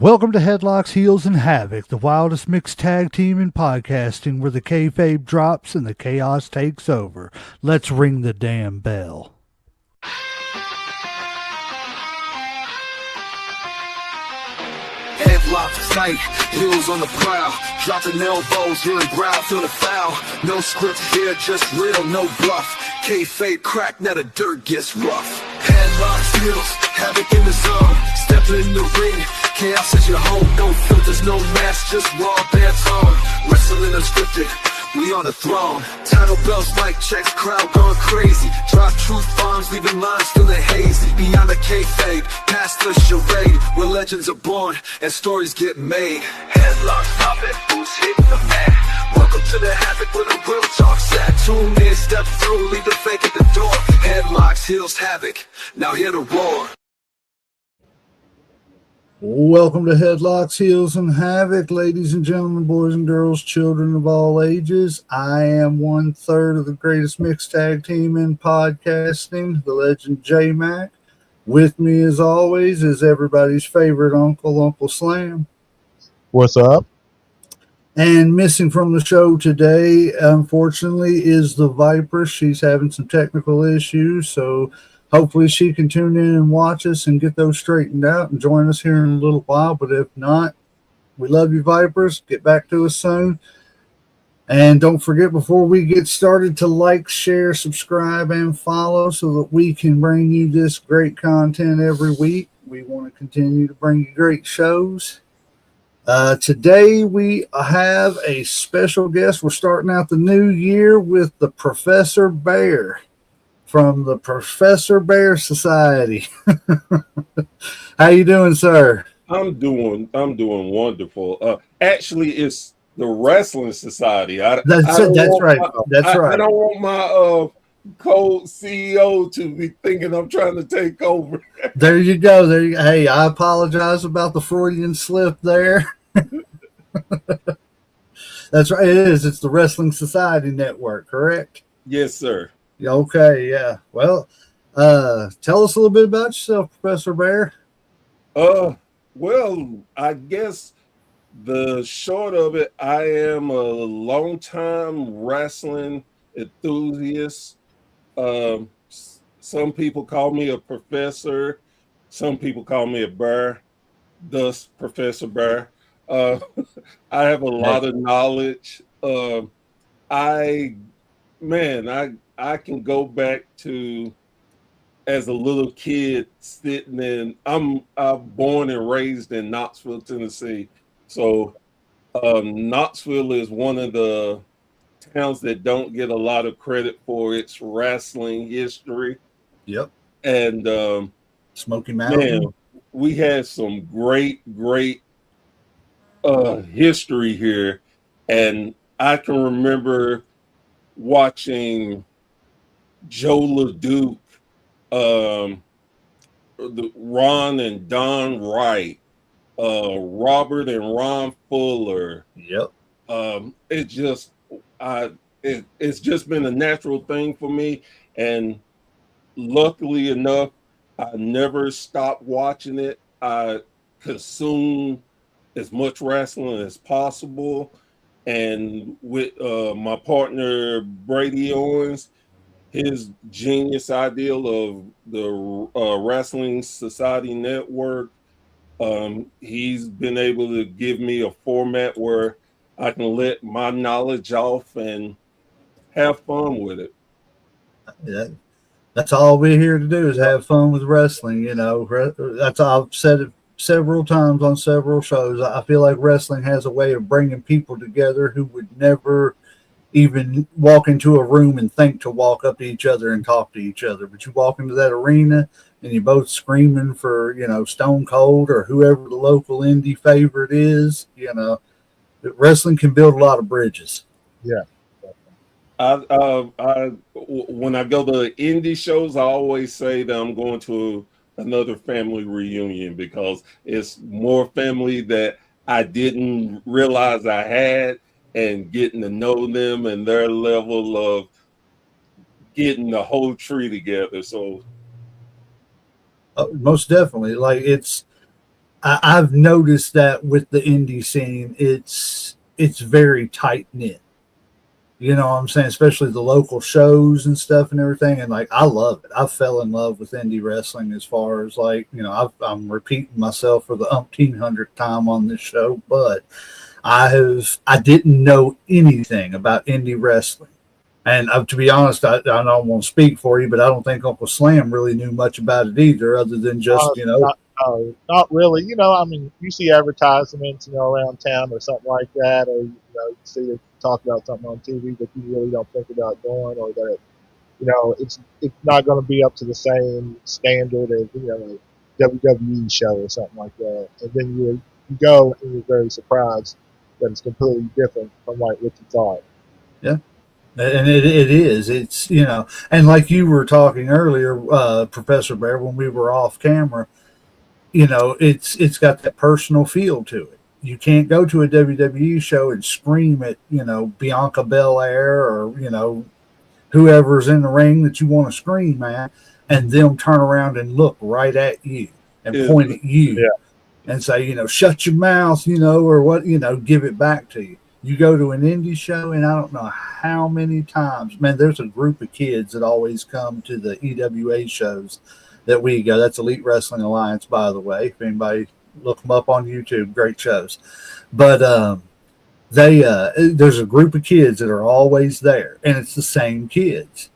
Welcome to Headlocks, Heels, and Havoc, the wildest mixed tag team in podcasting, where the kayfabe drops and the chaos takes over. Let's ring the damn bell. Headlocked tight, heels on the prowl, dropping elbows, hearing growl, feel the foul. No script here, just real, no bluff. Kayfabe crack, now the dirt gets rough. Headlocks, heels, havoc in the zone. Step in the ring, chaos is your home. No filters, no mask, just raw pants on. Wrestling unscripted, we on the throne. Title bells, mic checks, crowd going crazy. Drop truth bombs, leaving lines feeling hazy. Beyond the kayfabe, past the charade, where legends are born and stories get made. Headlocks poppin', who's hitting the mat? Welcome to the havoc where the real talk's at. Tune in, step through, leave the fake at the door. Headlocks, heels, havoc, now hear the roar. Welcome to Headlocks, Heels, and Havoc, ladies and gentlemen, boys and girls, children of all ages. I am 1/3 of the greatest mixed tag team in podcasting, the legend J-Mac. With me, as always, is everybody's favorite uncle, Uncle Slam. What's up? And missing from the show today, unfortunately, is the Viper. She's having some technical issues, so hopefully she can tune in and watch us and get those straightened out and join us here in a little while. But if not, we love you, Vipers. Get back to us soon. And don't forget, before we get started, to like, share, subscribe, and follow so that we can bring you this great content every week. We want to continue to bring you great shows. Today we have a special guest. We're starting out the new year with the Professor Bear from the Professor Bear Society. How you doing, sir? I'm doing wonderful. Actually, it's the Wrestling Society. That's right. I don't want my co-CEO to be thinking I'm trying to take over. There you go. Hey, I apologize about the Freudian slip there. That's right. It is. It's the Wrestling Society Network, correct? Yes, sir. Okay, yeah. Well, tell us a little bit about yourself, Professor Bear. Well, I guess the short of it, I am a longtime wrestling enthusiast. Some people call me a professor. Some people call me a bear, thus Professor Bear. I have a lot of knowledge. I can go back to as a little kid sitting in. I'm born and raised in Knoxville, Tennessee. So Knoxville is one of the towns that don't get a lot of credit for its wrestling history. Yep. And Smoky Mountain. Man, we had some great history here, and I can remember watching Joe LeDuc, the Ron and Don Wright, Robert and Ron Fuller. Yep. It's just been a natural thing for me, and luckily enough, I never stopped watching it. I consume as much wrestling as possible, and with my partner Brady Owens, his genius ideal of the Wrestling Society Network, he's been able to give me a format where I can let my knowledge off and have fun with it. Yeah, that's all we're here to do is have fun with wrestling. You know, that's I've said it several times on several shows. I feel like wrestling has a way of bringing people together who would never even walk into a room and think to walk up to each other and talk to each other. But you walk into that arena and you're both screaming for, Stone Cold or whoever the local indie favorite is. Wrestling can build a lot of bridges. Yeah. When I go to indie shows, I always say that I'm going to another family reunion because it's more family that I didn't realize I had, and getting to know them and their level of getting the whole tree together. So most definitely. Like I've noticed that with the indie scene, it's very tight knit. You know what I'm saying? Especially the local shows and stuff and everything. And like, I love it. I fell in love with indie wrestling as far as like, you know, I'm repeating myself for the umpteen hundredth time on this show, but I didn't know anything about indie wrestling. And to be honest, I don't want to speak for you, but I don't think Uncle Slam really knew much about it either, other than just, you Honestly, know, not really. I mean, you see advertisements, around town or something like that, or you see it talk about something on TV that you really don't think about doing, or that it's not going to be up to the same standard as a WWE show or something like that. And then you go and you're very surprised that it's completely different from like what you thought. yeah. And it is. It's, you know, and like you were talking earlier, Professor Bear, when we were off camera, you know, it's got that personal feel to it. You can't go to a WWE show and scream at, you know, Bianca Belair or, you know, whoever's in the ring that you want to scream at, and them turn around and look right at you and point at you and say, you know, shut your mouth, you know, or what, you know, give it back to you. You go to an indie show, and I don't know how many times, man, there's a group of kids that always come to the EWA shows that we go. That's Elite Wrestling Alliance, by the way. If anybody look them up on YouTube, great shows. But there's a group of kids that are always there, and it's the same kids,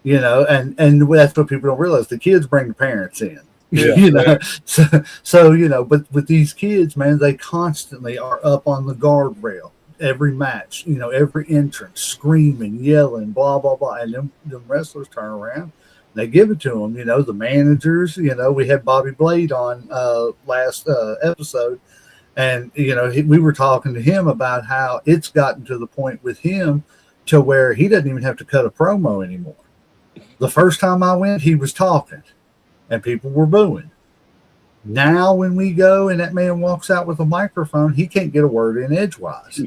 you know, and that's what people don't realize. The kids bring the parents in. Yeah, You know, so you know, but with these kids, man, they constantly are up on the guardrail every match, you know, every entrance, screaming, yelling, blah blah blah, and them wrestlers turn around, they give it to them. You know, the managers. You know, we had Bobby Blade on last episode, and you know, we were talking to him about how it's gotten to the point with him to where he doesn't even have to cut a promo anymore. The first time I went, he was talking, and people were booing. Now, when we go and that man walks out with a microphone, he can't get a word in edgewise.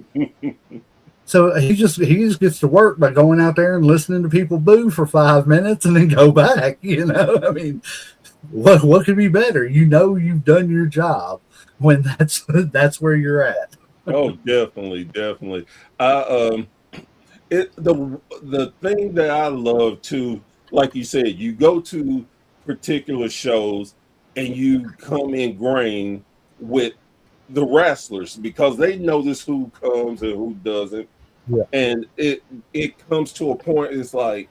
So he just gets to work by going out there and listening to people boo for 5 minutes and then go back. You know, I mean, what could be better? You know, you've done your job when that's where you're at. Oh, definitely. The thing that I love too, like you said, you go to particular shows and you come ingrained with the wrestlers because they notice who comes and who doesn't. Yeah. And it comes to a point, it's like,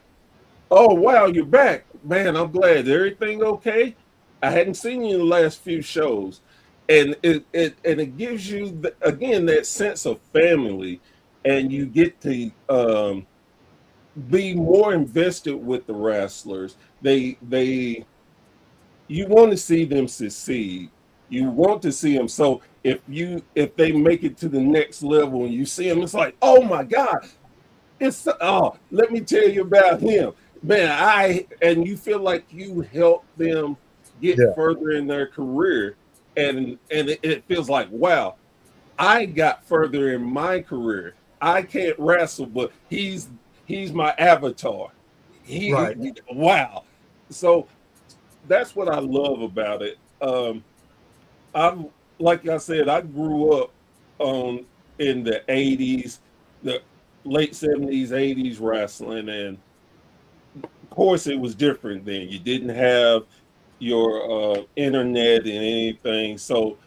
oh wow, you're back. Man, I'm glad. Everything okay? I hadn't seen you in the last few shows. And it gives you again that sense of family, and you get to be more invested with the wrestlers. You want to see them succeed. You want to see them. So if they make it to the next level and you see them, it's like, oh my God, let me tell you about him, man. And you feel like you help them get further in their career, and it feels like, wow, I got further in my career. I can't wrestle, but he's my avatar. Right. Wow. So that's what I love about it. Like I said, I grew up in the 80s, the late 70s, 80s wrestling, and of course it was different then. You didn't have your internet and anything, so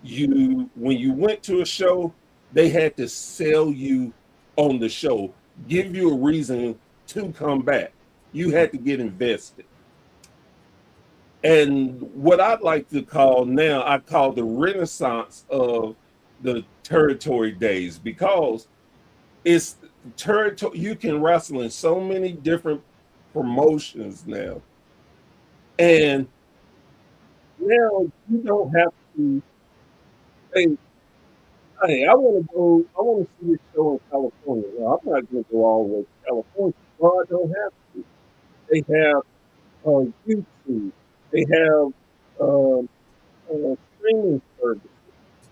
when you went to a show, they had to sell you on the show, give you a reason to come back. You had to get invested. And what I'd like to call now, I call the renaissance of the territory days, because it's territory. You can wrestle in so many different promotions now. And now you don't have to say, hey, I want to see this show in California. Well, I'm not going to go all the way to California. Well, I don't have to. They have YouTube. They have streaming services.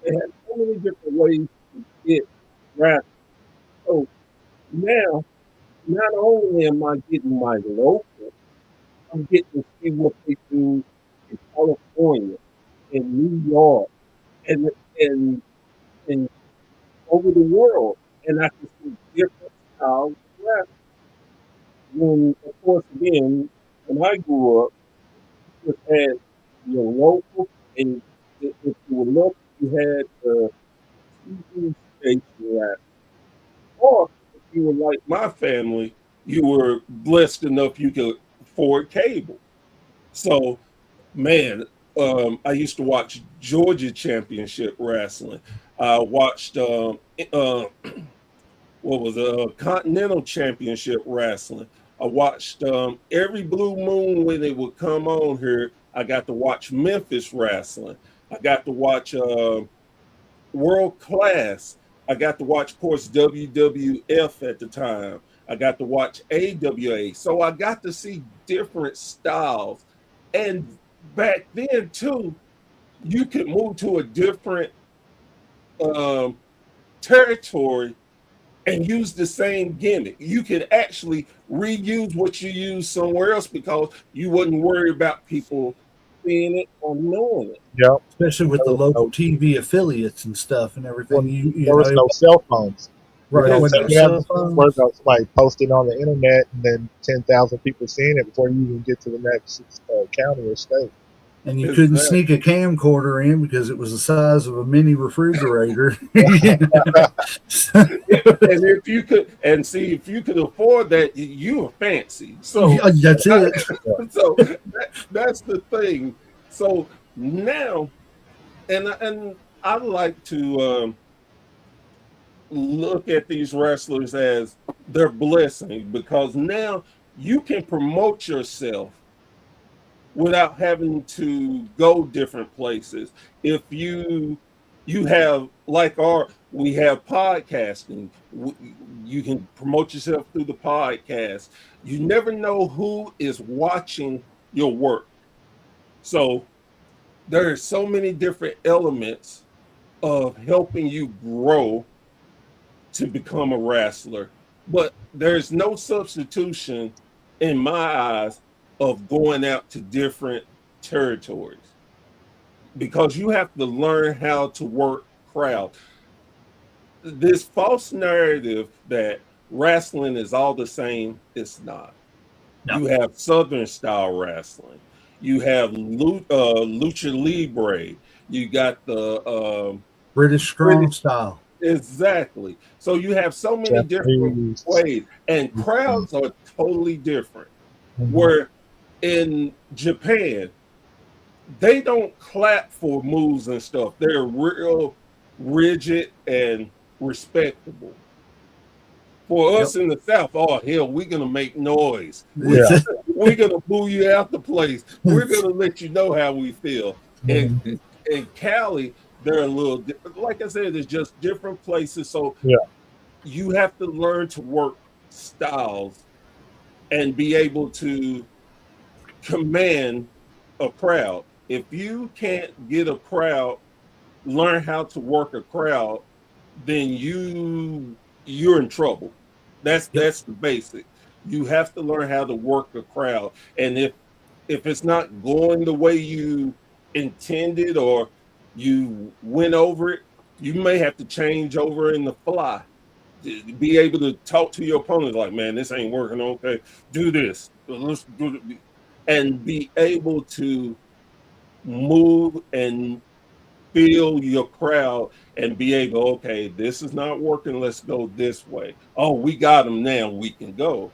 They have so many different ways to get wrestling. So now, not only am I getting my local, I'm getting to see what they do in California, in New York, and and and over the world, and I can see different styles of wrestling. When, of course, again, when I grew up, you just had your local, and if you were local, you had the TV station wrestling. Or if you were like my family, you were blessed enough you could afford cable. So, man, I used to watch Georgia Championship Wrestling. I watched what was it, Continental Championship Wrestling. I watched every blue moon when it would come on here. I got to watch Memphis Wrestling. I got to watch World Class. I got to watch, of course, WWF at the time. I got to watch AWA. So I got to see different styles. And back then, too, you could move to a different um, territory and use the same gimmick. You could actually reuse what you use somewhere else because you wouldn't worry about people seeing it or knowing it. Yep. Especially with There the was local no, TV affiliates and stuff and everything. well, You there know, was no cell phones. You right? know, With so no you have cell where phones. somebody posted on the internet, and then 10,000 people seeing it before you even get to the next county or state. And you couldn't Exactly. sneak a camcorder in because it was the size of a mini refrigerator. And if you could, and see, if you could afford that, you were fancy. So, That's it. so that's the thing. So now, and I like to look at these wrestlers as their blessing because now you can promote yourself without having to go different places. If you have like our we have podcasting, you can promote yourself through the podcast. You never know who is watching your work. So there are so many different elements of helping you grow to become a wrestler, but there's no substitution in my eyes of going out to different territories because you have to learn how to work crowd. This false narrative that wrestling is all the same, it's not. No. You have Southern style wrestling. You have lucha libre. You got the British strong British. style. Exactly. So you have so many different Japanese. ways, and Mhm. crowds are totally different. Mhm. Where in Japan, they don't clap for moves and stuff. They're real rigid and respectable. For Yep. us in the South, oh hell, we're gonna make noise. Yeah. We're gonna boo you out the place. We're gonna let you know how we feel. And Mhm. in Cali, they're a little like I said, it's just different places. So Yeah. you have to learn to work styles and be able to command a crowd. If you can't get a crowd, learn how to work a crowd, then you're in trouble. Yep. That's the basic. You have to learn how to work a crowd. And if it's not going the way you intended or you went over it, you may have to change over in the fly. Be able to talk to your opponent like, man, this ain't working. Okay, do this. Let's do it. And be able to move and feel your crowd and be able, okay, this is not working. Let's go this way. Oh, we got them now. We can go.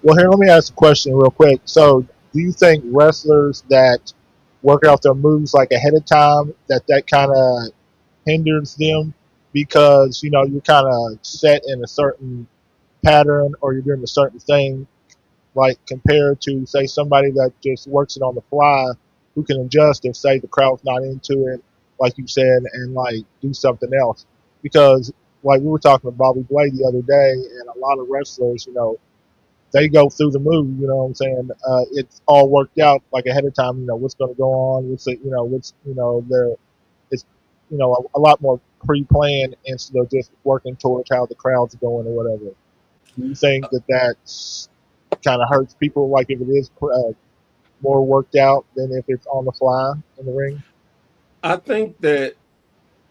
Well, here, let me ask a question real quick. So, do you think wrestlers that work out their moves like ahead of time, that kind of hinders them because, you're kind of set in a certain pattern or you're doing a certain thing, like compared to, say, somebody that just works it on the fly who can adjust if, say, the crowd's not into it, like you said, and like do something else? Because, like we were talking to Bobby Blade the other day, and a lot of wrestlers, they go through the move, you know what I'm saying? It's all worked out like ahead of time, what's going to go on, it's, a lot more pre-planned instead of just working towards how the crowd's going or whatever. Do you think that that's kind of hurts people, like if it is more worked out than if it's on the fly in the ring? I think that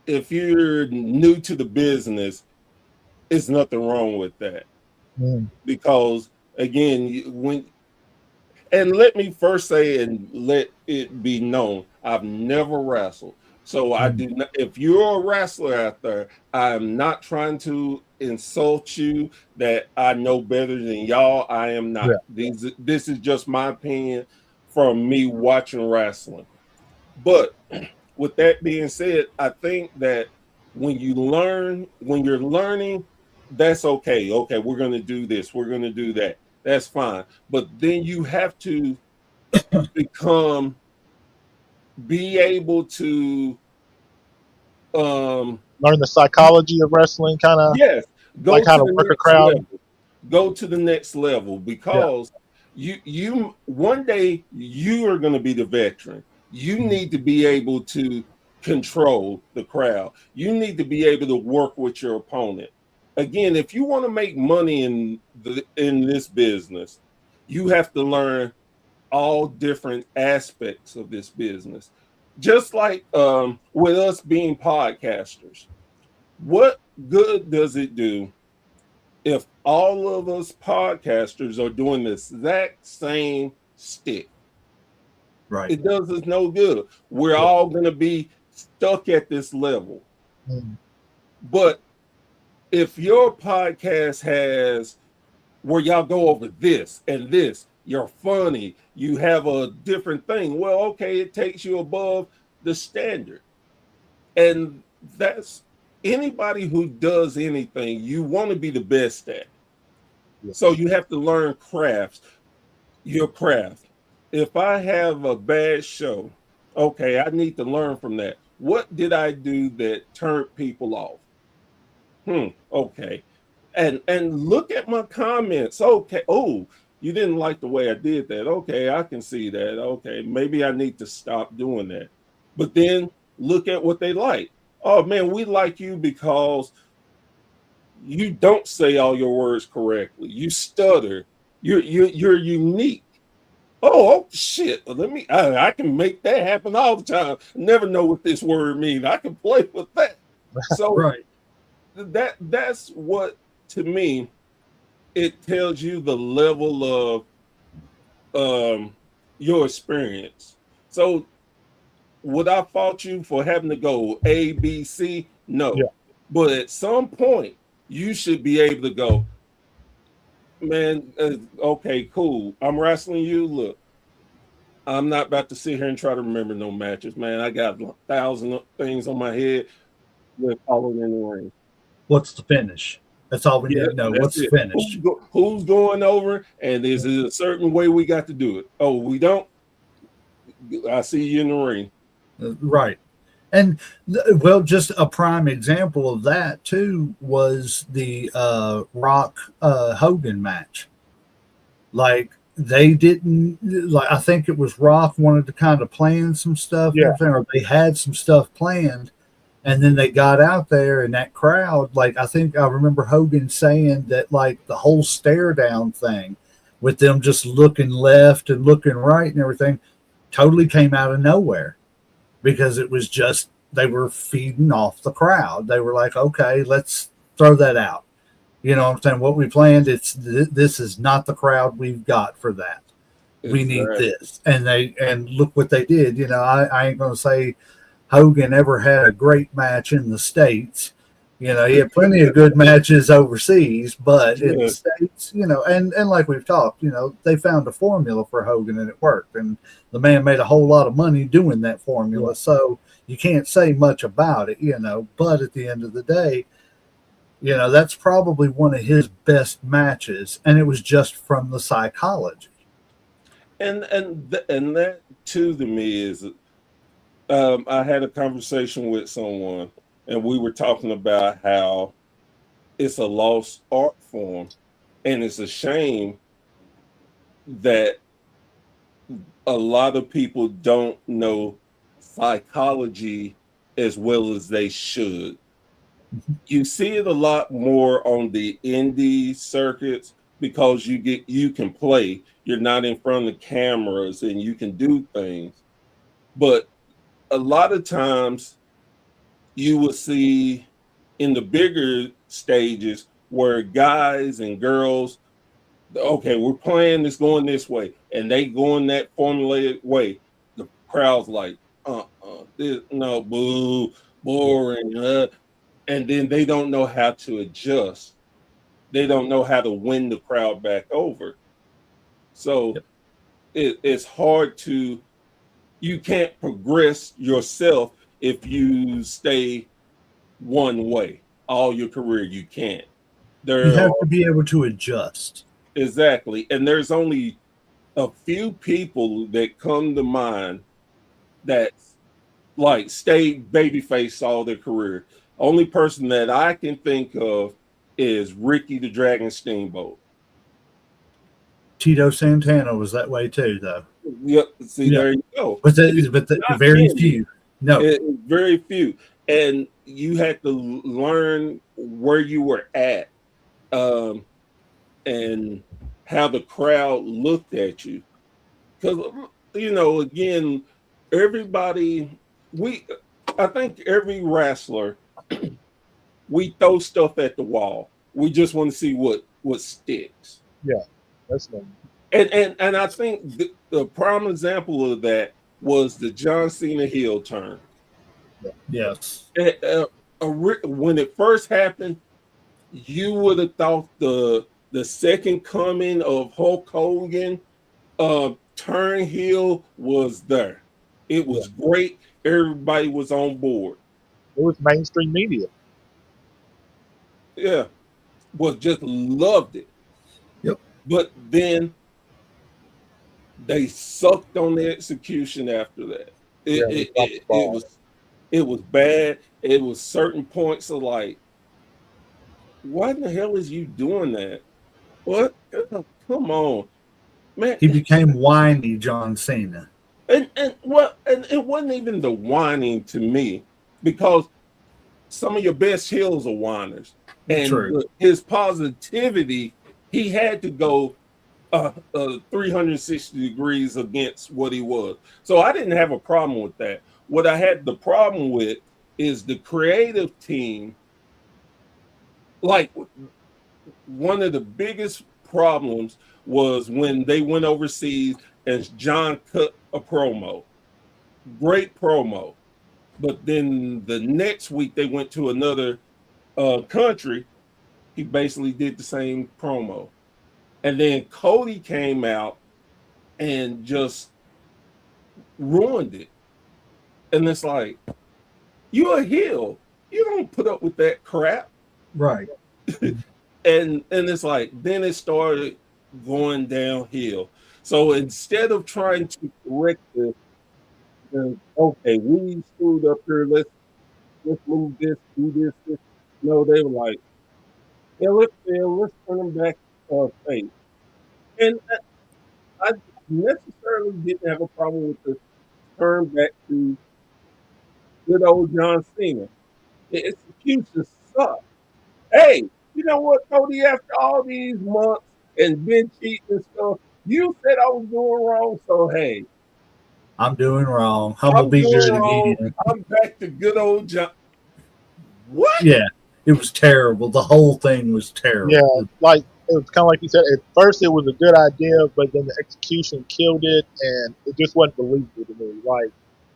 if you're new to the business, there's nothing wrong with that. Mm. Because again, and let me first say and let it be known, I've never wrestled. So I do not, if you're a wrestler out there, I'm not trying to insult you that I know better than y'all. I am Yeah. not. This is just my opinion from me watching wrestling. But with that being said, I think that when you're learning, that's okay. Okay, we're going to do this, we're going to do that. That's fine. But then you have to become be able to Learn the psychology of wrestling, kind of yes, like go how to to the work a next crowd. level. Go to the next level Yeah. because you one day you are going to be the veteran. You Mhm. need to be able to control the crowd. You need to be able to work with your opponent. Again, if you want to make money in this business, you have to learn all different aspects of this business. Just like with us being podcasters, what good does it do if all of us podcasters are doing the exact same stick? Right. It does us no good. We're Yeah. all going to be stuck at this level. Mm. But if your podcast has where y'all go over this and this, you're funny, you have a different thing. Well, okay, it takes you above the standard. And that's anybody who does anything, you want to be the best at. Yeah. So you have to learn your craft. If I have a bad show, okay, I need to learn from that. What did I do that turned people off? Okay. And look at my comments. Okay. Oh, you didn't like the way I did that. Okay, I can see that. Okay, maybe I need to stop doing that. But then look at what they like. Oh man, we like you because you don't say all your words correctly. You stutter. You're unique. Oh shit! Let me. I can make that happen all the time. Never know what this word means. I can play with that. So Right. that's what to me it tells you the level of your experience. So would I fault you for having to go A, B, C? Yeah. No. But at some point, you should be able to go, man, okay, cool. I'm wrestling you. Look, I'm not about to sit here and try to remember no matches, man. I got 1,000 things on my head with following in the ring. What's the finish? That's all we Yeah, need to know. that's What's the it. finish? Who's going over, and is it a certain way we got to do it? Oh, we don't. I see you in the ring. Right. And well, just a prime example of that too was the Rock Hogan match. Like they didn't like. I think it was Rock wanted to kind of plan some stuff and Yeah. everything, or they had some stuff planned, and then they got out there and that crowd. Like I think I remember Hogan saying that like the whole stare down thing, with them just looking left and looking right and everything, totally came out of nowhere because it was just they were feeding off the crowd. They were like, okay, let's throw that out. You know what I'm saying? What we planned, this is not the crowd we've got for that. We need Exactly. this. And look what they did. You know, I ain't gonna say Hogan ever had a great match in the States. You know, he had plenty of good matches overseas, but in the Yeah. States, you know, and like we've talked, you know, they found a formula for Hogan and it worked. And the man made a whole lot of money doing that formula. Yeah. So you can't say much about it, you know, but at the end of the day, you know, that's probably one of his best matches. And it was just from the psychology. And that too to me is I had a conversation with someone and we were talking about how it's a lost art form and it's a shame that a lot of people don't know psychology as well as they should. You see it a lot more on the indie circuits because you can play. You're not in front of cameras and you can do things. But a lot of times you will see in the bigger stages where guys and girls, okay, we're playing this going this way, and they going that formulated way. The crowd's like, no, boo, boring, and then they don't know how to adjust. They don't know how to win the crowd back over. So it's hard to, you can't progress yourself if you stay one way all your career. You can't. You have to be able to adjust. Exactly. And there's only a few people that come to mind that like stayed babyface all their career. Only person that I can think of is Ricky the Dragon Steamboat. Tito Santana was that way too, though. Yep. See, there you go. But very few. No, very few. And you had to learn where you were at, and how the crowd looked at you. Because, again, everybody, I think every wrestler, we throw stuff at the wall. We just want to see what sticks. Yeah, that's nice. And I think the prime example of that was the John Cena heel turn. Yes. When it first happened, you would have thought the second coming of Hulk Hogan turn heel was there. It was great. Everybody was on board. It was mainstream media. Yeah. Just loved it. Yep. But then they sucked on the execution after that. It was bad. It was certain points of like, why in the hell is you doing that? What? Come on, man. He became whiny John Cena. And it wasn't even the whining to me, because some of your best heels are whiners. And his positivity, he had to go 360 degrees against what he was. So I didn't have a problem with that. What I had the problem with is the creative team. Like, one of the biggest problems was when they went overseas and John cut a promo. Great promo. But then the next week they went to another country. He basically did the same promo. And then Cody came out and just ruined it. And it's like, you're a heel. You don't put up with that crap. Right. And it's like, then it started going downhill. So instead of trying to correct it, okay, we screwed up here, let's move this, do this. No, they were like, yeah, let's turn them back face. And I necessarily didn't have a problem with the turn back to good old John Cena. The execution sucked. Hey, you know what, Cody? After all these months and been cheating and stuff, you said I was doing wrong. So hey, I'm doing wrong. I'm be good again. I'm back to good old John. What? Yeah, it was terrible. The whole thing was terrible. Yeah, like it was kind of like you said. At first, it was a good idea, but then the execution killed it, and it just wasn't believable to me. Like,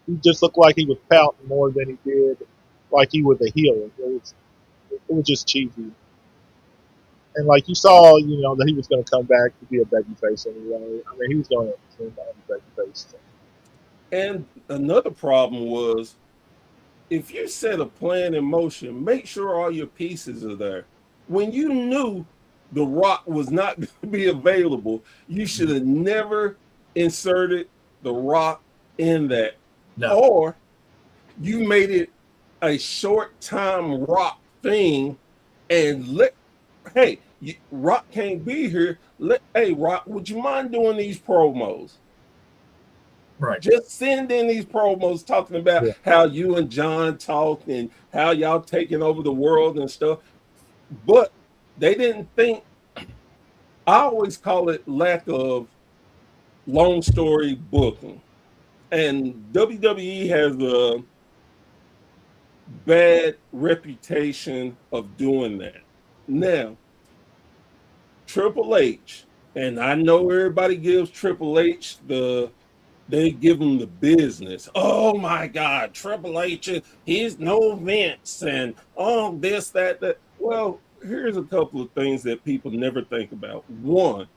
he just looked like he was pouting more than he did, like he was a heel. It was just cheesy. And like you saw, that he was going to come back to be a babyface anyway. I mean, he was going to turn back to babyface. And another problem was, if you set a plan in motion, make sure all your pieces are there. When you knew The Rock was not going to be available, you should have never inserted The Rock in that. No. Or you made it a short time Rock thing and hey, Rock can't be here. Hey, Rock, would you mind doing these promos? Right. Just send in these promos talking about how you and John talked and how y'all taking over the world and stuff. But they didn't think. I always call it lack of long story booking. And WWE has a bad reputation of doing that. Now, Triple H, and I know everybody gives Triple H they give him the business. Oh my God, Triple H, he's no Vince, and oh this, that. Well, here's a couple of things that people never think about. One,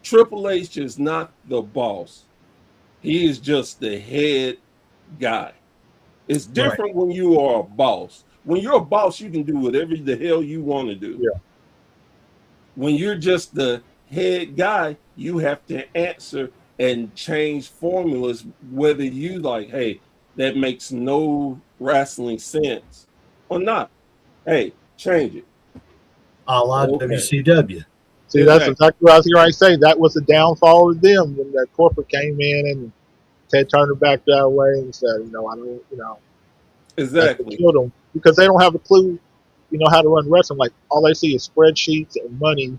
Triple H is not the boss. He is just the head guy. It's different when you are a boss. When you're a boss, you can do whatever the hell you want to do. Yeah. When you're just the head guy, you have to answer and change formulas, whether you like, hey, that makes no wrestling sense or not. Hey, change it. A la Okay. WCW. See, that's exactly what I was going to say. That was the downfall of them when that corporate came in and Ted Turner backed that way and said, I don't, Exactly. killed them because they don't have a clue, how to run wrestling. Like all they see is spreadsheets and money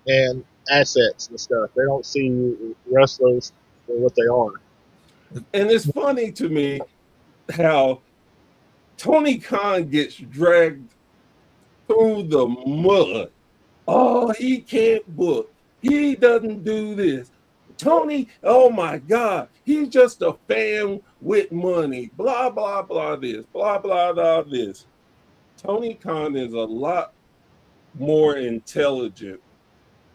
and assets and stuff. They don't see wrestlers for what they are. And it's funny to me how Tony Khan gets dragged through the mud. Oh, he can't book. He doesn't do this. Tony, oh my God, he's just a fan with money. Blah, blah, blah, this. Blah, blah, blah, this. Tony Khan is a lot more intelligent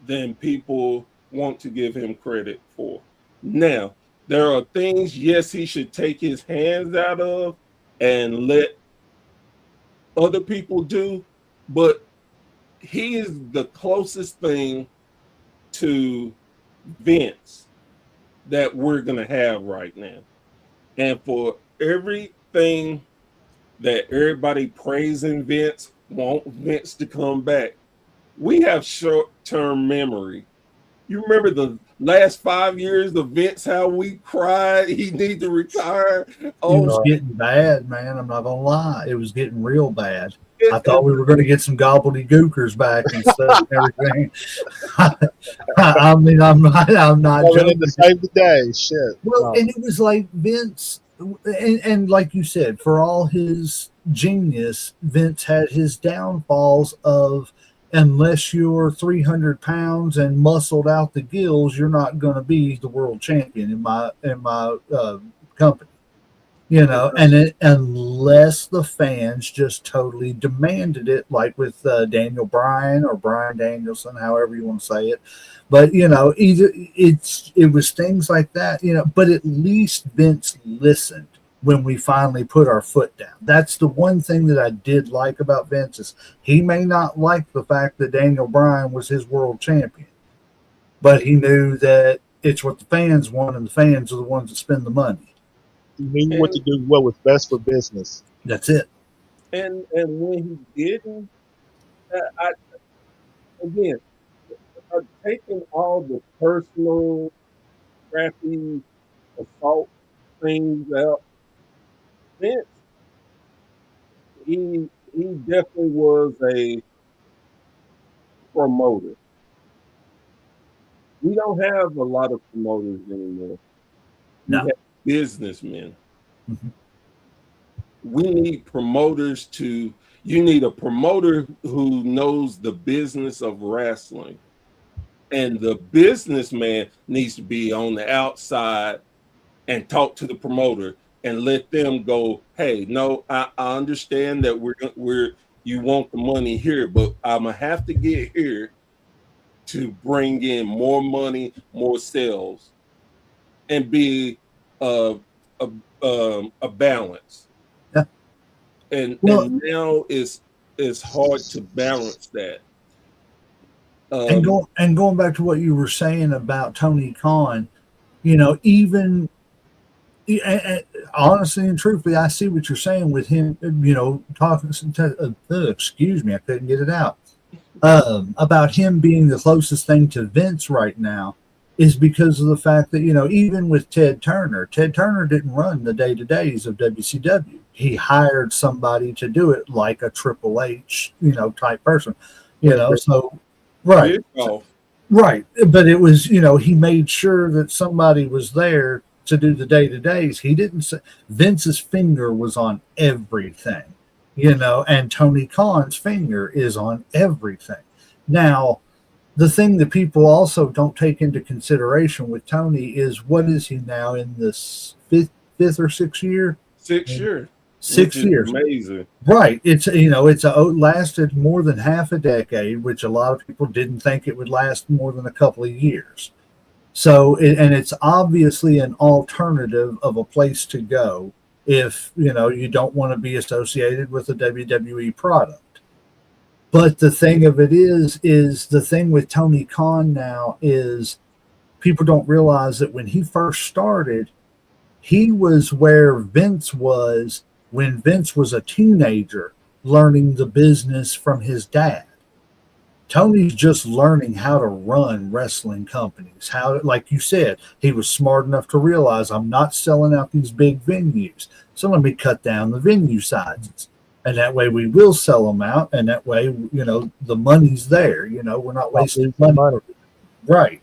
than people want to give him credit for. Now, there are things, yes, he should take his hands out of and let other people do, but he is the closest thing to Vince that we're going to have right now. And for everything that everybody praising Vince, want Vince to come back, we have short-term memory. You remember the last 5 years of Vince, how we cried he need to retire? Oh, it was getting bad, man. I'm not going to lie. It was getting real bad. I thought we were going to get some gobbledygookers back and stuff and everything. I mean, I'm not joking. To save the day, shit. Well, and it was like Vince, and like you said, for all his genius, Vince had his downfalls of, unless you're 300 pounds and muscled out the gills, you're not going to be the world champion in my company. And unless the fans just totally demanded it, like with Daniel Bryan or Bryan Danielson, however you want to say it. But, either it was things like that, but at least Vince listened when we finally put our foot down. That's the one thing that I did like about Vince is he may not like the fact that Daniel Bryan was his world champion, but he knew that it's what the fans want, and the fans are the ones that spend the money. He knew what to do, what was best for business. That's it. And when he didn't, taking all the personal, crappy assault things out, Vince, he definitely was a promoter. We don't have a lot of promoters anymore. No. We have businessmen. Mm-hmm. We need promoters you need a promoter who knows the business of wrestling. And the businessman needs to be on the outside and talk to the promoter and let them go, hey, no, I understand that you want the money here, but I'm gonna have to get here to bring in more money, more sales, and be a balance. Yeah. And now it's hard to balance that. And going back to what you were saying about Tony Khan, even honestly and truthfully, I see what you're saying with him, talking, excuse me, I couldn't get it out, about him being the closest thing to Vince right now is because of the fact that, even with Ted Turner didn't run the day-to-days of WCW. He hired somebody to do it like a Triple H, type person, so, right. Right. But it was, he made sure that somebody was there to do the day-to-days. He didn't say Vince's finger was on everything, and Tony Khan's finger is on everything. Now, the thing that people also don't take into consideration with Tony is, what is he now in this fifth or sixth year? 6 years. 6 years. Amazing. Right. It lasted more than half a decade, which a lot of people didn't think it would last more than a couple of years. So, and it's obviously an alternative of a place to go if, you don't want to be associated with a WWE product. But the thing of it is the thing with Tony Khan now is people don't realize that when he first started, he was where Vince was when Vince was a teenager learning the business from his dad. Tony's just learning how to run wrestling companies. How, like you said, he was smart enough to realize, I'm not selling out these big venues, so let me cut down the venue sizes. And that way we will sell them out. And that way, the money's there. We're not wasting money. Right.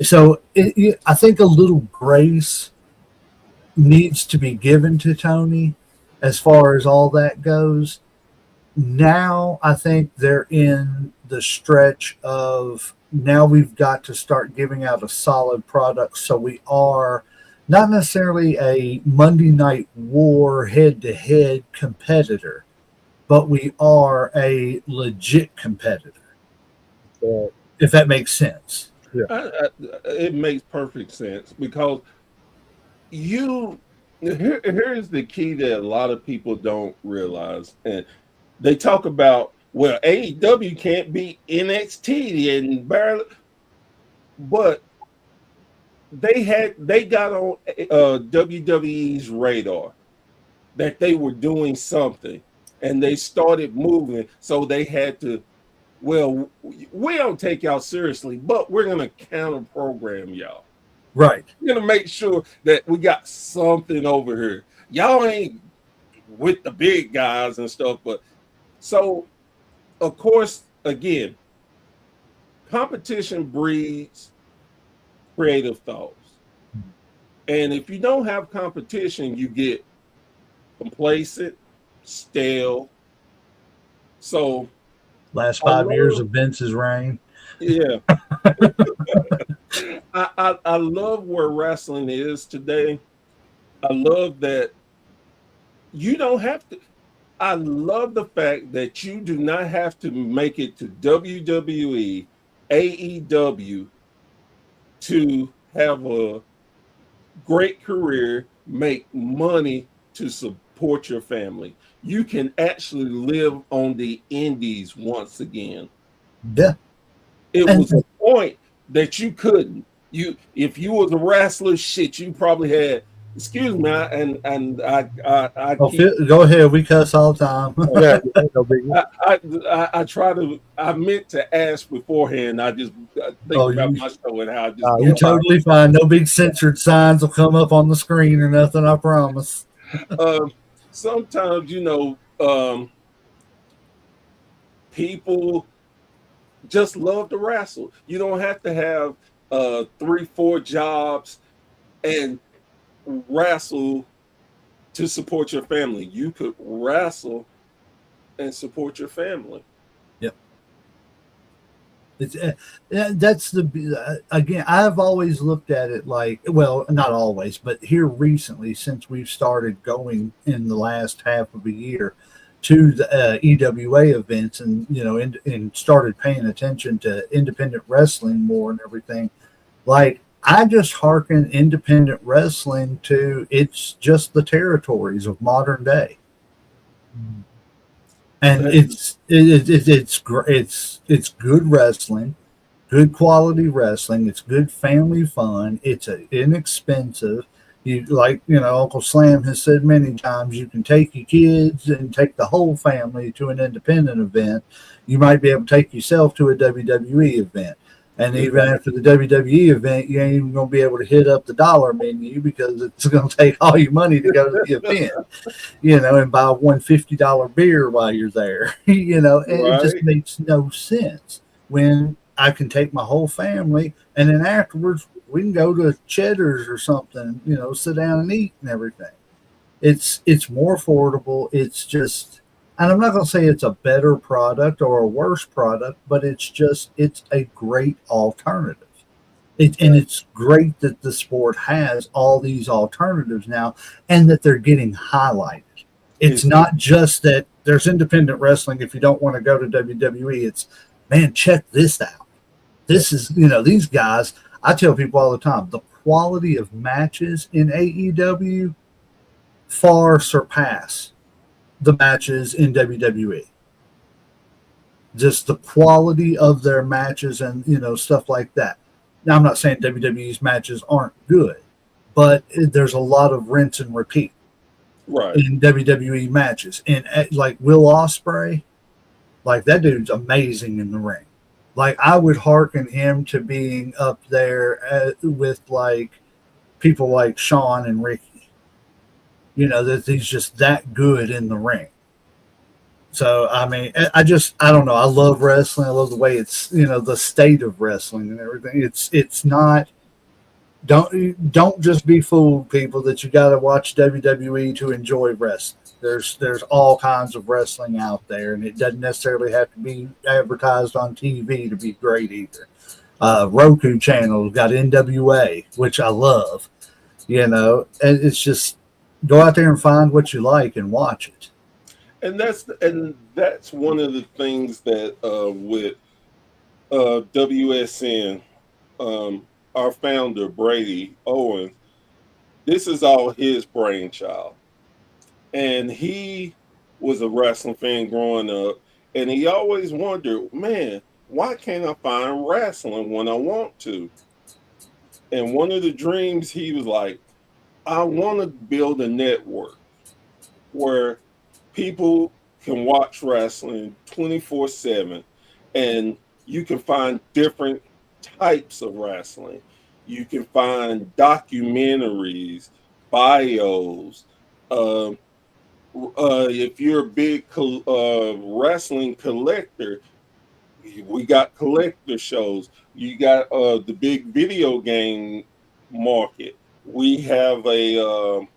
So I think a little grace needs to be given to Tony as far as all that goes. Now I think they're in the stretch of, now we've got to start giving out a solid product. So we are not necessarily a Monday Night War head-to-head competitor, but we are a legit competitor, if that makes sense. Yeah. It makes perfect sense, because here's the key that a lot of people don't realize. And they talk about, well, AEW can't beat NXT and barely, but they got on WWE's radar that they were doing something, and they started moving. So they had to, well, we don't take y'all seriously, but we're going to counter program y'all. Right. We're going to make sure that we got something over here. Y'all ain't with the big guys and stuff. But so, of course, again, competition breeds creative thoughts. And if you don't have competition, you get complacent, stale. So last 5 years of Vince's reign. Yeah. I love where wrestling is today. I love that you don't have to. I love the fact that you do not have to make it to WWE, AEW to have a great career, make money to support your family. You can actually live on the indies once again. Yeah. It was a point that you couldn't. If you was a wrestler, shit, you probably had. Excuse me, go ahead. We cuss all the time. Yeah, no biggie. I try to. I meant to ask beforehand. I just think about my show and how I just. You're totally fine. No big censored signs will come up on the screen or nothing. I promise. Sometimes, people just love to wrestle. You don't have to have 3-4 jobs and wrestle to support your family. You could wrestle and support your family. Yep. It's that's again, I've always looked at it like, well, not always, but here recently, since we've started going in the last half of a year to the EWA events, and and started paying attention to independent wrestling more and everything, like I just hearken independent wrestling to, it's just the territories of modern day. And it's good wrestling, good quality wrestling. It's good family fun. It's inexpensive. Uncle Slam has said many times, you can take your kids and take the whole family to an independent event. You might be able to take yourself to a WWE event. And even after the WWE event, you ain't even going to be able to hit up the dollar menu because it's going to take all your money to go to the event, and buy one $50 beer while you're there, and right. It just makes no sense when I can take my whole family and then afterwards We can go to Cheddar's or something, you know, sit down and eat and everything. It's more affordable. It's just, and I'm not going to say it's a better product or a worse product, but it's a great alternative. And it's great that the sport has all these alternatives now, and that they're getting highlighted. It's not just that there's independent wrestling. If you don't want to go to WWE, it's, man, check this out. This is, you know, these guys. I tell people all the time, the quality of matches in AEW far surpass the matches in WWE. Just the quality of their matches and, you know, stuff like that. Now, I'm not saying WWE's matches aren't good, but there's a lot of rinse and repeat in WWE matches. And like Will Ospreay, like that dude's amazing in the ring. Like I would hearken him to being up there with like people like Shawn and Ricky. You know, that he's just that good in the ring. So I mean, I don't know. I love wrestling. I love the way it's, you know, the state of wrestling and everything. It's not. Don't just be fooled, people, that you got to watch WWE to enjoy wrestling. There's all kinds of wrestling out there, and it doesn't necessarily have to be advertised on TV to be great either. Roku channel got NWA, which I love. You know, and it's just go out there and find what you like and watch it. And that's one of the things that with WSN, our founder Brady Owens, this is all his brainchild, and he was a wrestling fan growing up, and he always wondered, man, why can't I find wrestling when I want to? And one of the dreams, he was like, I want to build a network where people can watch wrestling 24/7, and you can find different types of wrestling. You can find documentaries, bios. If you're a big wrestling collector, we got collector shows. You got the big video game market. We have our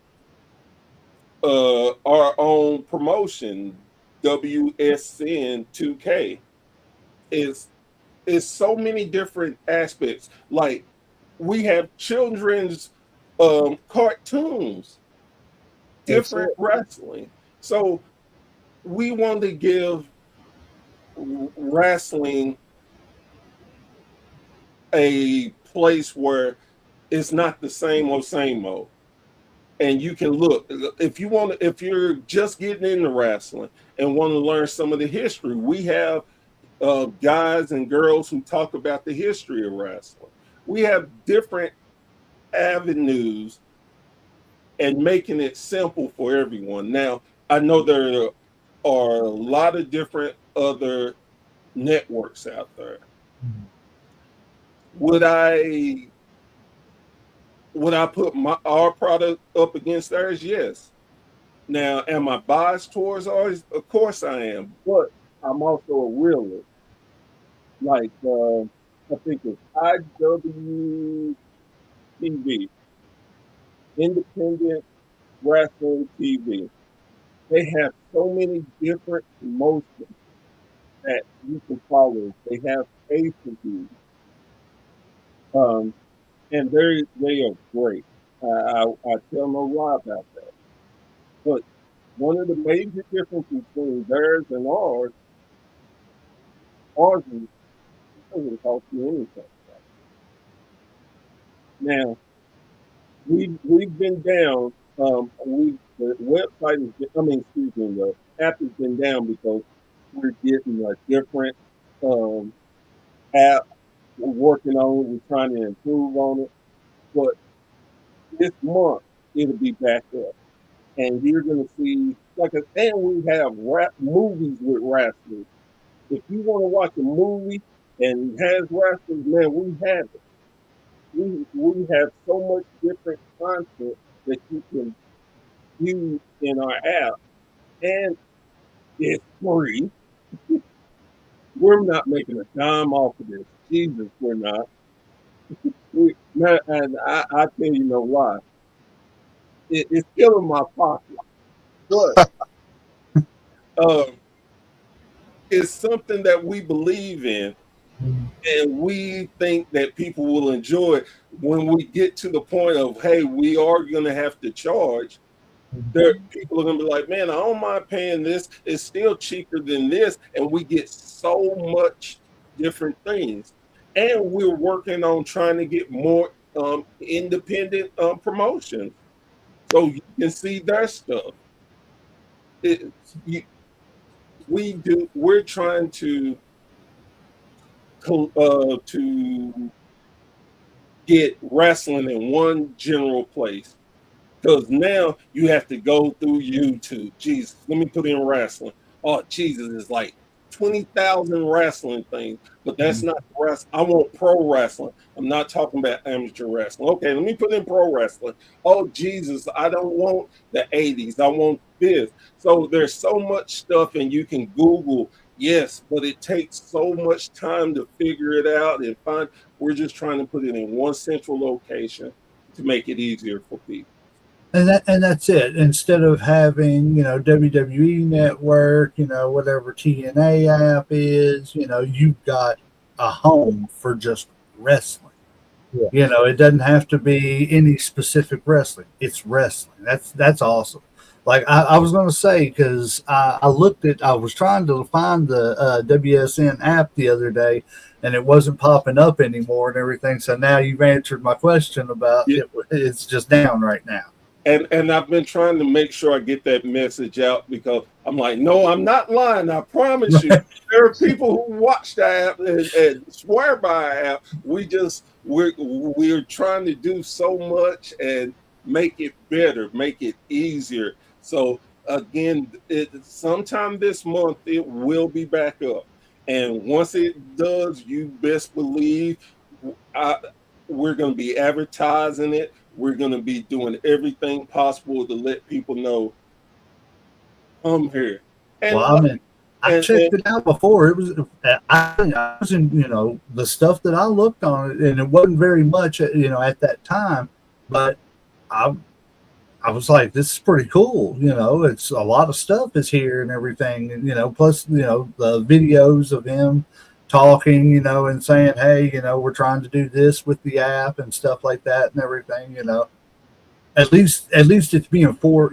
own promotion, WSN 2K. It's so many different aspects. Like we have children's cartoons, different wrestling. So we want to give wrestling a place where it's not the same old. And you can look, if you're just getting into wrestling and want to learn some of the history, we have guys and girls who talk about the history of wrestling. We have different avenues and making it simple for everyone. Now, I know there are a lot of different other networks out there. Would I put our product up against theirs? Yes. Now, am I biased towards ours? Of course I am, but I'm also a realist. Like I think it's IWTV, Independent Wrestling TV. They have so many different promotions that you can follow. They have pay-per-views. And they are great. I tell no lie about that. But one of the major differences between theirs and ours is it doesn't cost you anything. Now we've been down. The website is. The app has been down because we're getting a different app. We're working on it. We're trying to improve on it. But this month, it'll be back up. And you're going to see, and we have movies with wrestlers. If you want to watch a movie and it has wrestlers, man, we have it. We have so much different content that you can use in our app. And it's free. We're not making a dime off of this. Jesus, we're not. And I tell you know why. It's killing my pocket. But um, it's something that we believe in, and we think that people will enjoy it. When we get to the point of, hey, we are going to have to charge, there people are going to be like, man, I don't mind paying this. It's still cheaper than this, and we get so much different things. And we're working on trying to get more independent promotions, so you can see their stuff. It, you, we're trying to get wrestling in one general place. Because now you have to go through YouTube. Jesus, let me put in wrestling. Oh, Jesus, it's like 20,000 wrestling things. But that's not wrestling. I want pro wrestling. I'm not talking about amateur wrestling. Okay, let me put in pro wrestling. Oh, Jesus, I don't want the 80s. I want this. So there's so much stuff, and you can Google, yes, but it takes so much time to figure it out and find. We're just trying to put it in one central location to make it easier for people. And that's it. Instead of having, WWE Network, whatever TNA app is, you've got a home for just wrestling. Yeah. It doesn't have to be any specific wrestling. It's wrestling. That's awesome. Like I was going to say, because I was trying to find the WSN app the other day, and it wasn't popping up anymore and everything. So now you've answered my question about Yeah. it's just down right now. And I've been trying to make sure I get that message out, because I'm like, no, I'm not lying. I promise you. There are people who watch the app and swear by the app. We're trying to do so much and make it better, make it easier. So again, sometime this month it will be back up. And once it does, you best believe we're going to be advertising it. We're going to be doing everything possible to let people know, I'm here. And, Well, I mean, I checked it out before. It was I was in the stuff that I looked on it, and it wasn't very much at that time, but I was like, this is pretty cool. It's a lot of stuff is here and everything, and plus the videos of him talking, and saying, hey, we're trying to do this with the app and stuff like that and everything. At least it's being before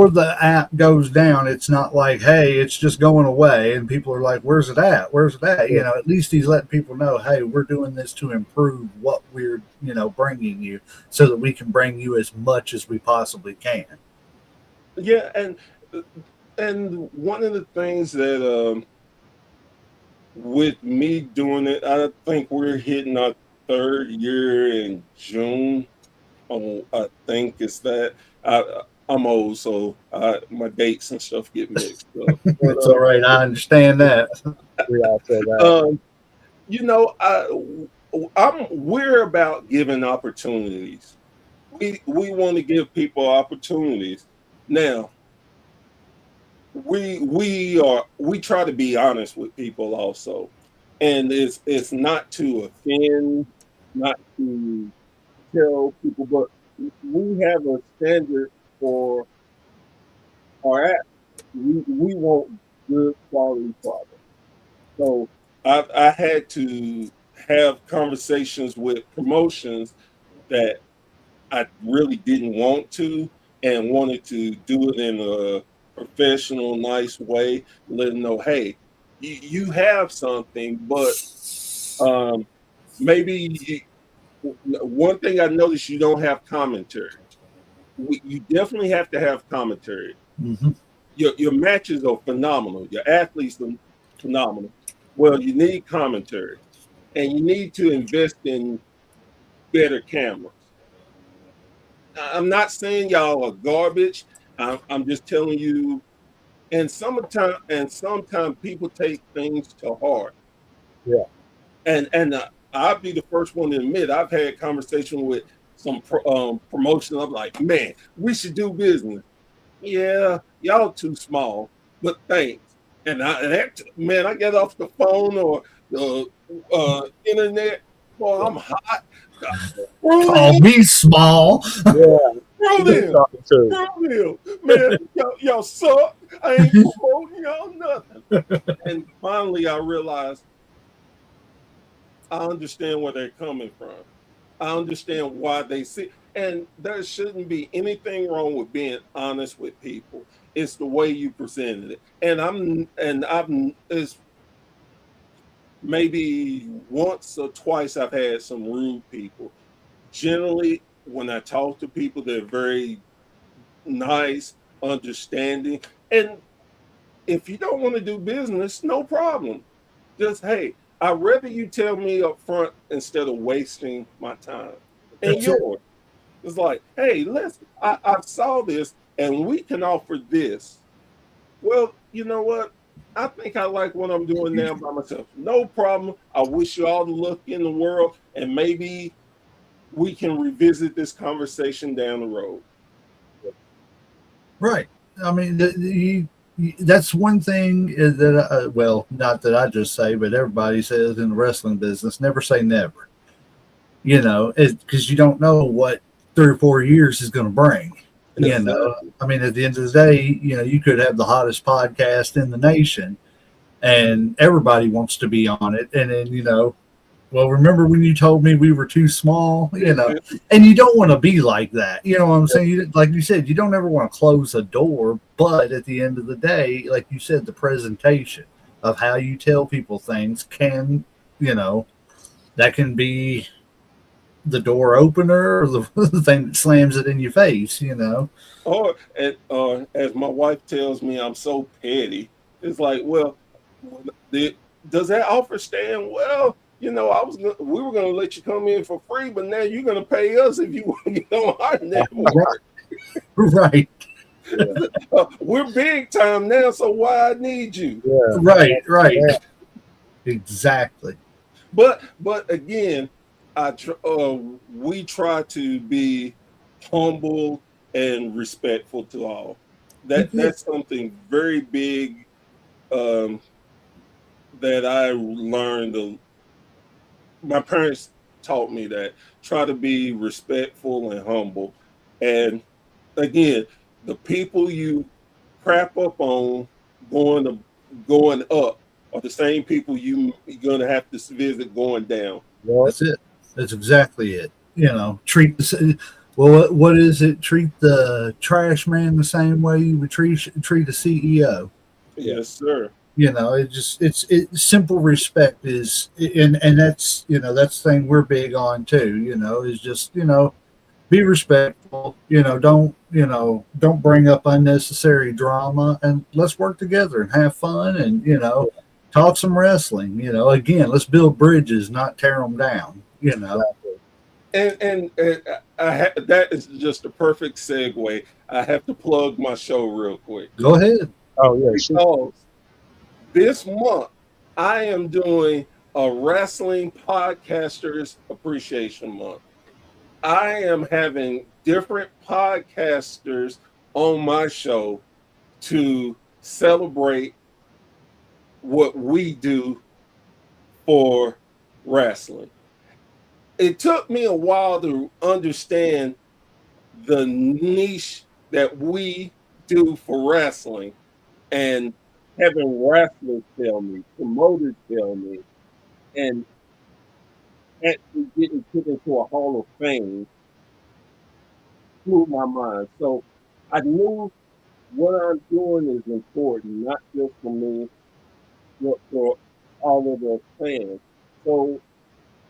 the app goes down. It's not like, hey, it's just going away and people are like, where's it at? At least he's letting people know, hey, we're doing this to improve what we're bringing you, so that we can bring you as much as we possibly can. Yeah. And one of the things that with me doing it, I think we're hitting our 3rd year in June. I think it's that. I'm old, so my dates and stuff get mixed up. But, it's all right. I understand that. We all say that. We're about giving opportunities. We want to give people opportunities. Now, we try to be honest with people also, and it's not to offend, not to tell people, but we have a standard for our app. We want good quality product. So I had to have conversations with promotions that I really didn't want to, and wanted to do it in a professional, nice way, let them know, hey, you have something, but maybe one thing I noticed, you don't have commentary. You definitely have to have commentary. Mm-hmm. Your matches are phenomenal. Your athletes are phenomenal. Well, you need commentary, and you need to invest in better cameras. I'm not saying y'all are garbage. I'm just telling you. And sometimes people take things to heart. Yeah. And I'll be the first one to admit, I've had conversation with some promotion. I'm like, man, we should do business. Yeah, y'all too small, but thanks. I get off the phone or internet. Boy, I'm hot. Call me small. Yeah, Throw who they them. talking to? Throw them. Man, y'all suck. I ain't promoting y'all nothing. And finally, I realized I understand where they're coming from. I understand why they see, and there shouldn't be anything wrong with being honest with people. It's the way you presented it. I've it's maybe once or twice I've had some rude people. Generally, when I talk to people, they're very nice, understanding. And if you don't want to do business, no problem. Just, hey, I'd rather you tell me up front instead of wasting my time and That's it. yours. It's like, hey, I saw this and we can offer this. Well, you know what? I think I like what I'm doing now by myself. No problem. I wish you all the luck in the world, and maybe we can revisit this conversation down the road. Right. I mean, that's one thing that, well, not that I just say, but everybody says in the wrestling business, never say never. You know, because you don't know what 3 or 4 years is going to bring. You know, Exactly. I mean, at the end of the day, you know, you could have the hottest podcast in the nation, and everybody wants to be on it, and then you know, well, remember when you told me we were too small, you know, and you don't want to be like that. You know what I'm saying? Like you said, you don't ever want to close a door, but at the end of the day, like you said, the presentation of how you tell people things can, you know, that can be the door opener or the thing that slams it in your face, you know. Or as my wife tells me, I'm so petty. It's like, well, the, does that offer stand? Well, you know, we were gonna let you come in for free, but now you're gonna pay us if you want to get on our network. Right. We're big time now, so why I need you? Yeah, Right. yeah, Exactly. But again, we try to be humble and respectful to all. That's something very big um, that I learned. My parents taught me that try to be respectful and humble. And again, the people you crap up on going to going up are the same people you're gonna have to visit going down. yeah. That's it. That's exactly it. You know, well, what is it? Treat the trash man the same way you would treat a CEO. Yes, sir. You know, it simple respect is, and that's, you know, that's the thing we're big on too. You know, is just, you know, be respectful. Don't bring up unnecessary drama, and let's work together and have fun, and you know, talk some wrestling. You know, again, let's build bridges, not tear them down. You know. And that is just a perfect segue. I have to plug my show real quick Go ahead. Oh yeah, shoot. because this month I am doing a wrestling podcasters appreciation month. I am having different podcasters on my show to celebrate what we do for wrestling. It took me a while to understand the niche that we do for wrestling and having wrestlers tell me, promoters tell me, and actually getting put into a Hall of Fame blew my mind. So I knew what I'm doing is important, not just for me, but for all of the fans. So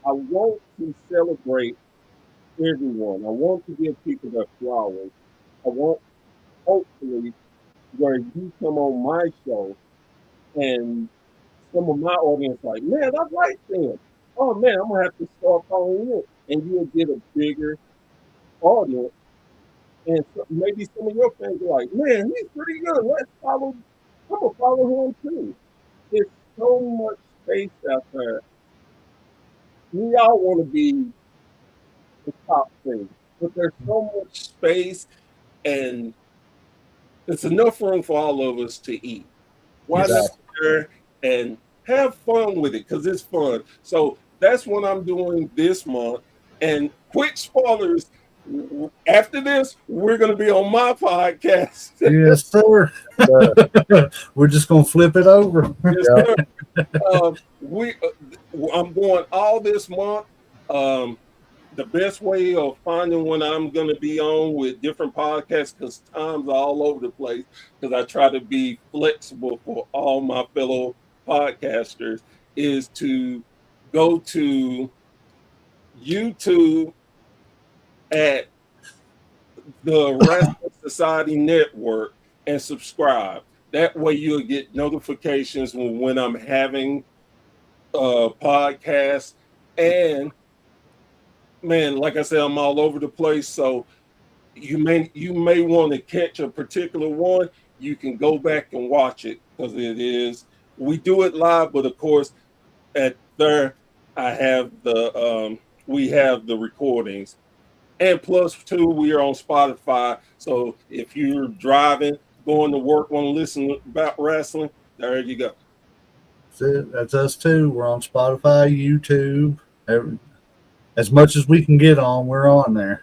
I want to celebrate everyone. I want to give people their flowers. I want, hopefully, where you come on my show and some of my audience like, man, I like them. Oh man, I'm gonna have to start following you, and you'll get a bigger audience. And maybe some of your fans are like, man, he's pretty good. Let's follow. I'm gonna follow him too. There's so much space out there. We all want to be the top thing, but there's so much space, and it's enough room for all of us to eat. Why not Yes. share and have fun with it because it's fun. So that's what I'm doing this month. And quick spoilers. After this, we're going to be on my podcast. Yes, sir. We're just gonna flip it over. Yes, Yeah. sir. I'm going all this month. The best way of finding when I'm going to be on with different podcasts, because time's all over the place, because I try to be flexible for all my fellow podcasters, is to go to YouTube at the Wrestling Society Network and subscribe. That way you'll get notifications when I'm having podcasts. And man, like I said, I'm all over the place. So you may want to catch a particular one. You can go back and watch it because we do it live, but of course at there I have we have the recordings. And plus, too, we are on Spotify. So if you're driving, going to work, want to listen about wrestling, there you go. That's it. That's us too. We're on Spotify, YouTube. As much as we can get on, we're on there.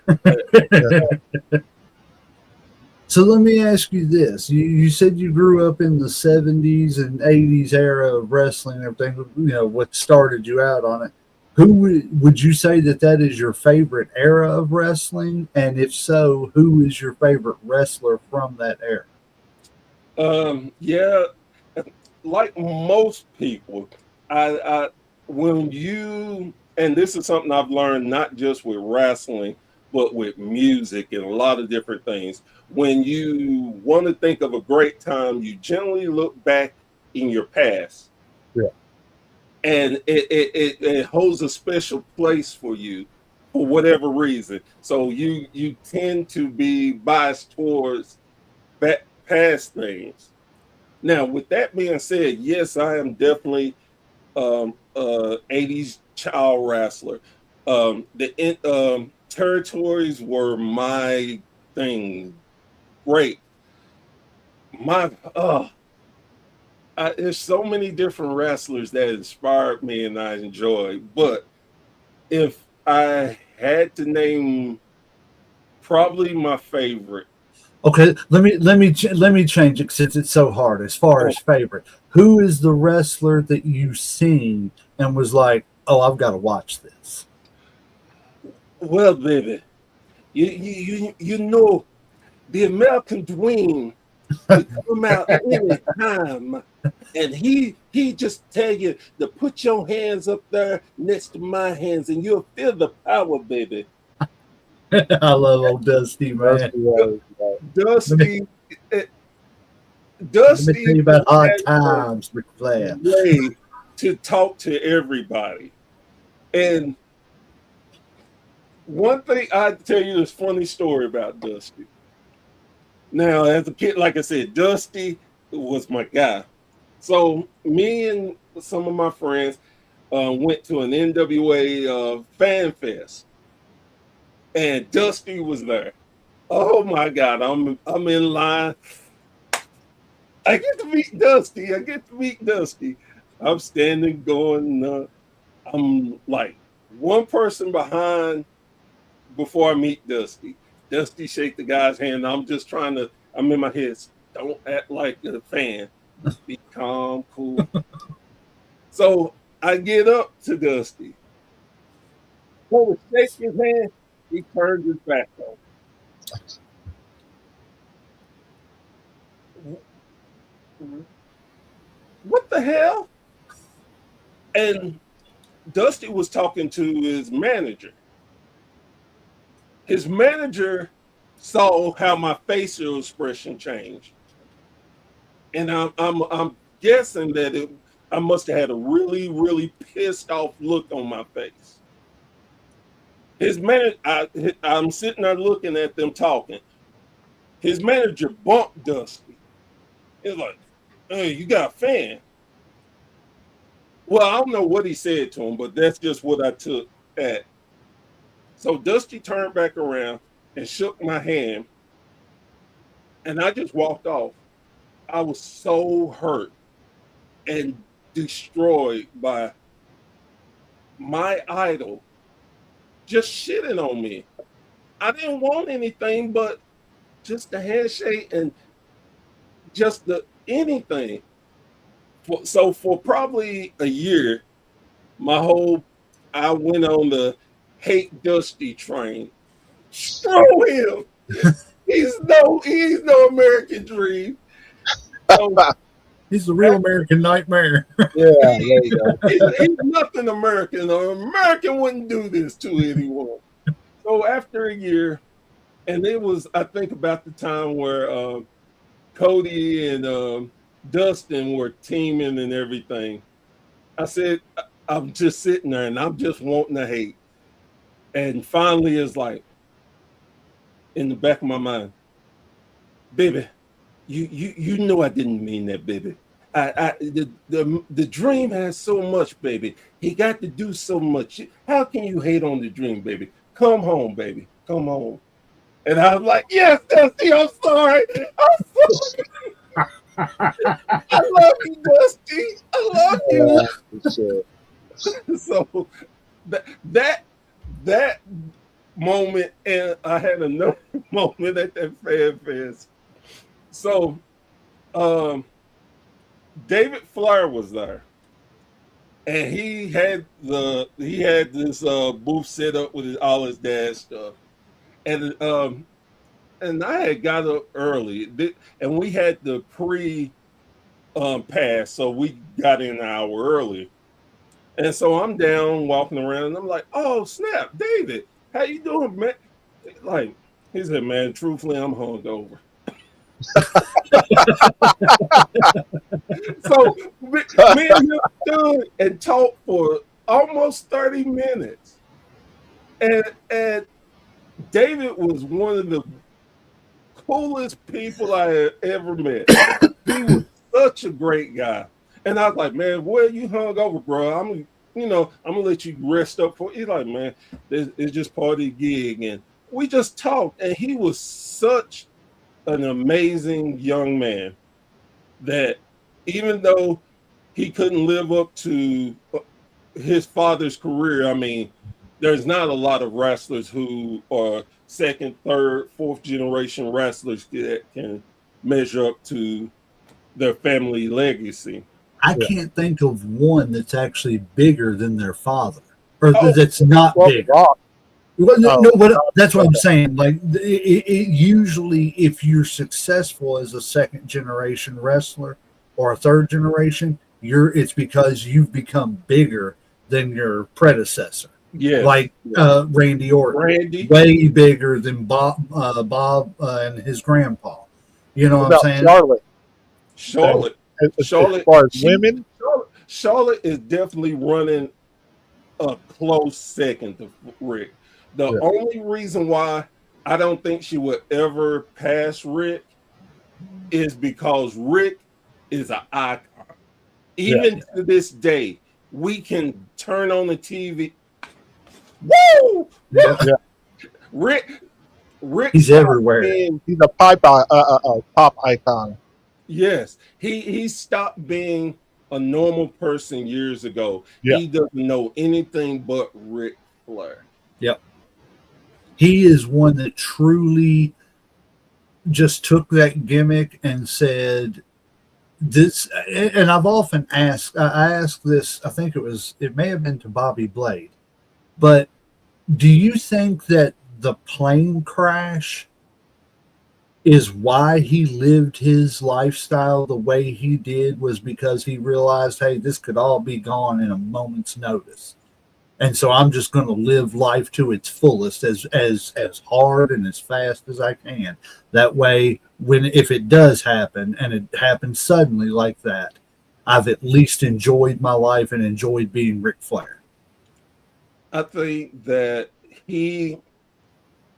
So let me ask you this. You said you grew up in the 70s and 80s era of wrestling and everything, what started you out on it. Who would you say that is your favorite era of wrestling? And if so, who is your favorite wrestler from that era? Yeah, like most people, I when you, and this is something I've learned not just with wrestling, but with music and a lot of different things. When you want to think of a great time, you generally look back in your past. Yeah. And it holds a special place for you for whatever reason. So you tend to be biased towards past things. Now, with that being said, yes, I am definitely 80s child wrestler. The territories were my thing. Great. There's so many different wrestlers that inspired me and I enjoy. But if I had to name probably my favorite. Okay, let me change it since it's so hard. As far as favorite, who is the wrestler that you seen and was like, "Oh, I've got to watch this"? Well, baby, you know the American dream to come out any time, and he just tell you to put your hands up there next to my hands, and you'll feel the power, baby. I love old Dusty, man. Dusty. Let me tell you about hard times, Ric Flair. Way to talk to everybody. And one thing I'd tell you this funny story about Dusty. Now, as a kid, like I said, Dusty was my guy. So me and some of my friends went to an NWA fan fest, and Dusty was there. Oh my God, I'm in line. I get to meet Dusty. I'm standing going, I'm like one person behind before I meet Dusty. Dusty shake the guy's hand. I'm in my head, don't act like a fan. Be calm, cool. So I get up to Dusty. Go to shake his hand, he turns his back on. What the hell? And Dusty was talking to his manager. His manager saw how my facial expression changed, and I'm guessing that I must have had a really, really pissed off look on my face. His manager, I'm sitting there looking at them talking. His manager bumped Dusty. He's like, "Hey, you got a fan?" Well, I don't know what he said to him, but that's just what I took at. So Dusty turned back around and shook my hand, and I just walked off. I was so hurt. And destroyed by my idol just shitting on me. I didn't want anything but just the handshake and just the anything. So for probably a year, I went on the hate Dusty train. Screw him. He's no American dream. So, He's the real American nightmare. Yeah, there you go. he's nothing American. An American wouldn't do this to anyone. So after a year, and it was, I think, about the time where Cody and Dustin were teaming and everything. I said, I'm just sitting there and I'm just wanting to hate. And finally, it's like in the back of my mind, baby, you know I didn't mean that, baby. The dream has so much, baby. He got to do so much. How can you hate on the dream, baby? Come home, baby. Come home. And I was like, yes, Dusty, I'm sorry. I'm sorry. I love you, Dusty. I love you. Yeah, for sure. So that moment, and I had another moment at that fan fest. So David Flair was there, and he had this booth set up with all his dad's stuff, and I had got up early, and we had the pre pass, so we got in an hour early, and so I'm down walking around, and I'm like, oh snap, David, how you doing, man? Like he said, man, truthfully, I'm hungover. So me and him stood and talked for almost 30 minutes. And David was one of the coolest people I had ever met. He was such a great guy. And I was like, man, where you hung over, bro? I'm gonna let you rest up for. He's like, man, it's just part of the gig. And we just talked, and he was such an amazing young man that even though he couldn't live up to his father's career, I mean, there's not a lot of wrestlers who are second, third, fourth generation wrestlers that can measure up to their family legacy. I can't think of one that's actually bigger than their father, or that's not big. Well, no, that's what I'm saying. Like, it usually, if you're successful as a second generation wrestler or a third generation, it's because you've become bigger than your predecessor. Yeah, like Randy Orton, way bigger than Bob and his grandpa. You know what I'm saying? Charlotte. As far as women, Charlotte is definitely running a close second to Rick. The only reason why I don't think she would ever pass Rick is because Rick is an icon. Even to this day, we can turn on the TV. Woo! Yeah. Rick, he's everywhere. He's a pop icon. Yes, he stopped being a normal person years ago. Yeah. He doesn't know anything but Ric Flair. Yep. He is one that truly just took that gimmick and said this. And I've often asked, I asked this, I think it may have been to Bobby Blade, but do you think that the plane crash is why he lived his lifestyle the way he did, was because he realized, hey, this could all be gone in a moment's notice. And so I'm just going to live life to its fullest, as hard and as fast as I can. That way, if it does happen, and it happens suddenly like that, I've at least enjoyed my life and enjoyed being Ric Flair. I think that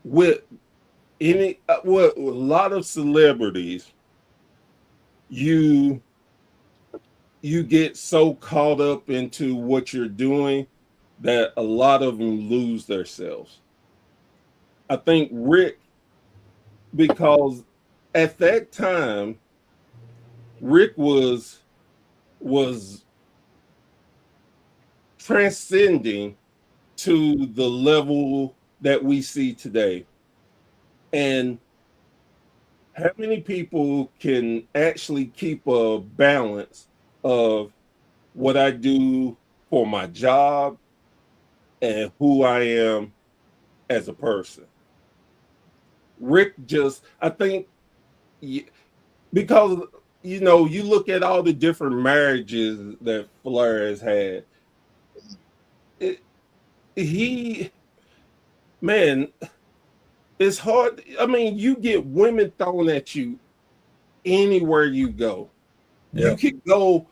with a lot of celebrities, you get so caught up into what you're doing that a lot of them lose themselves. I think Rick, because at that time, Rick was transcending to the level that we see today. And how many people can actually keep a balance of what I do for my job and who I am as a person? Rick just, I think, because, you know, you look at all the different marriages that Flair has had. Man, it's hard. I mean, you get women thrown at you anywhere you go. Yeah. You can go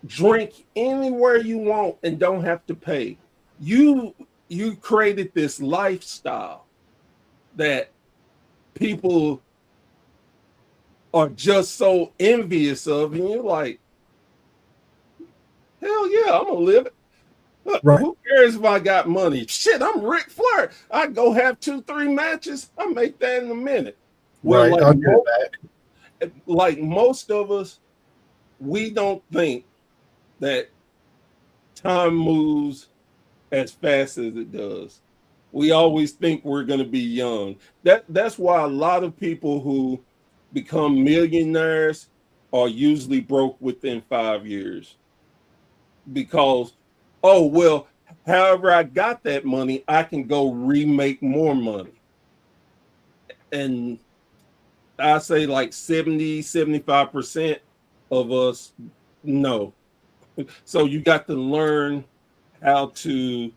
drink anywhere you want and don't have to pay. You created this lifestyle that people are just so envious of, and you're like, hell yeah, I'm gonna live it. Look, Right. who cares if I got money? Shit, I'm Ric Flair. I go have 2-3 matches. I make that in a minute. Well, Right. I'll get it back. like most of us, we don't think that time moves as fast as it does. We always think we're going to be young. That's why a lot of people who become millionaires are usually broke within 5 years. Because, oh, well, however I got that money, I can go remake more money. And I say like 70-75% of us know. So you got to learn how to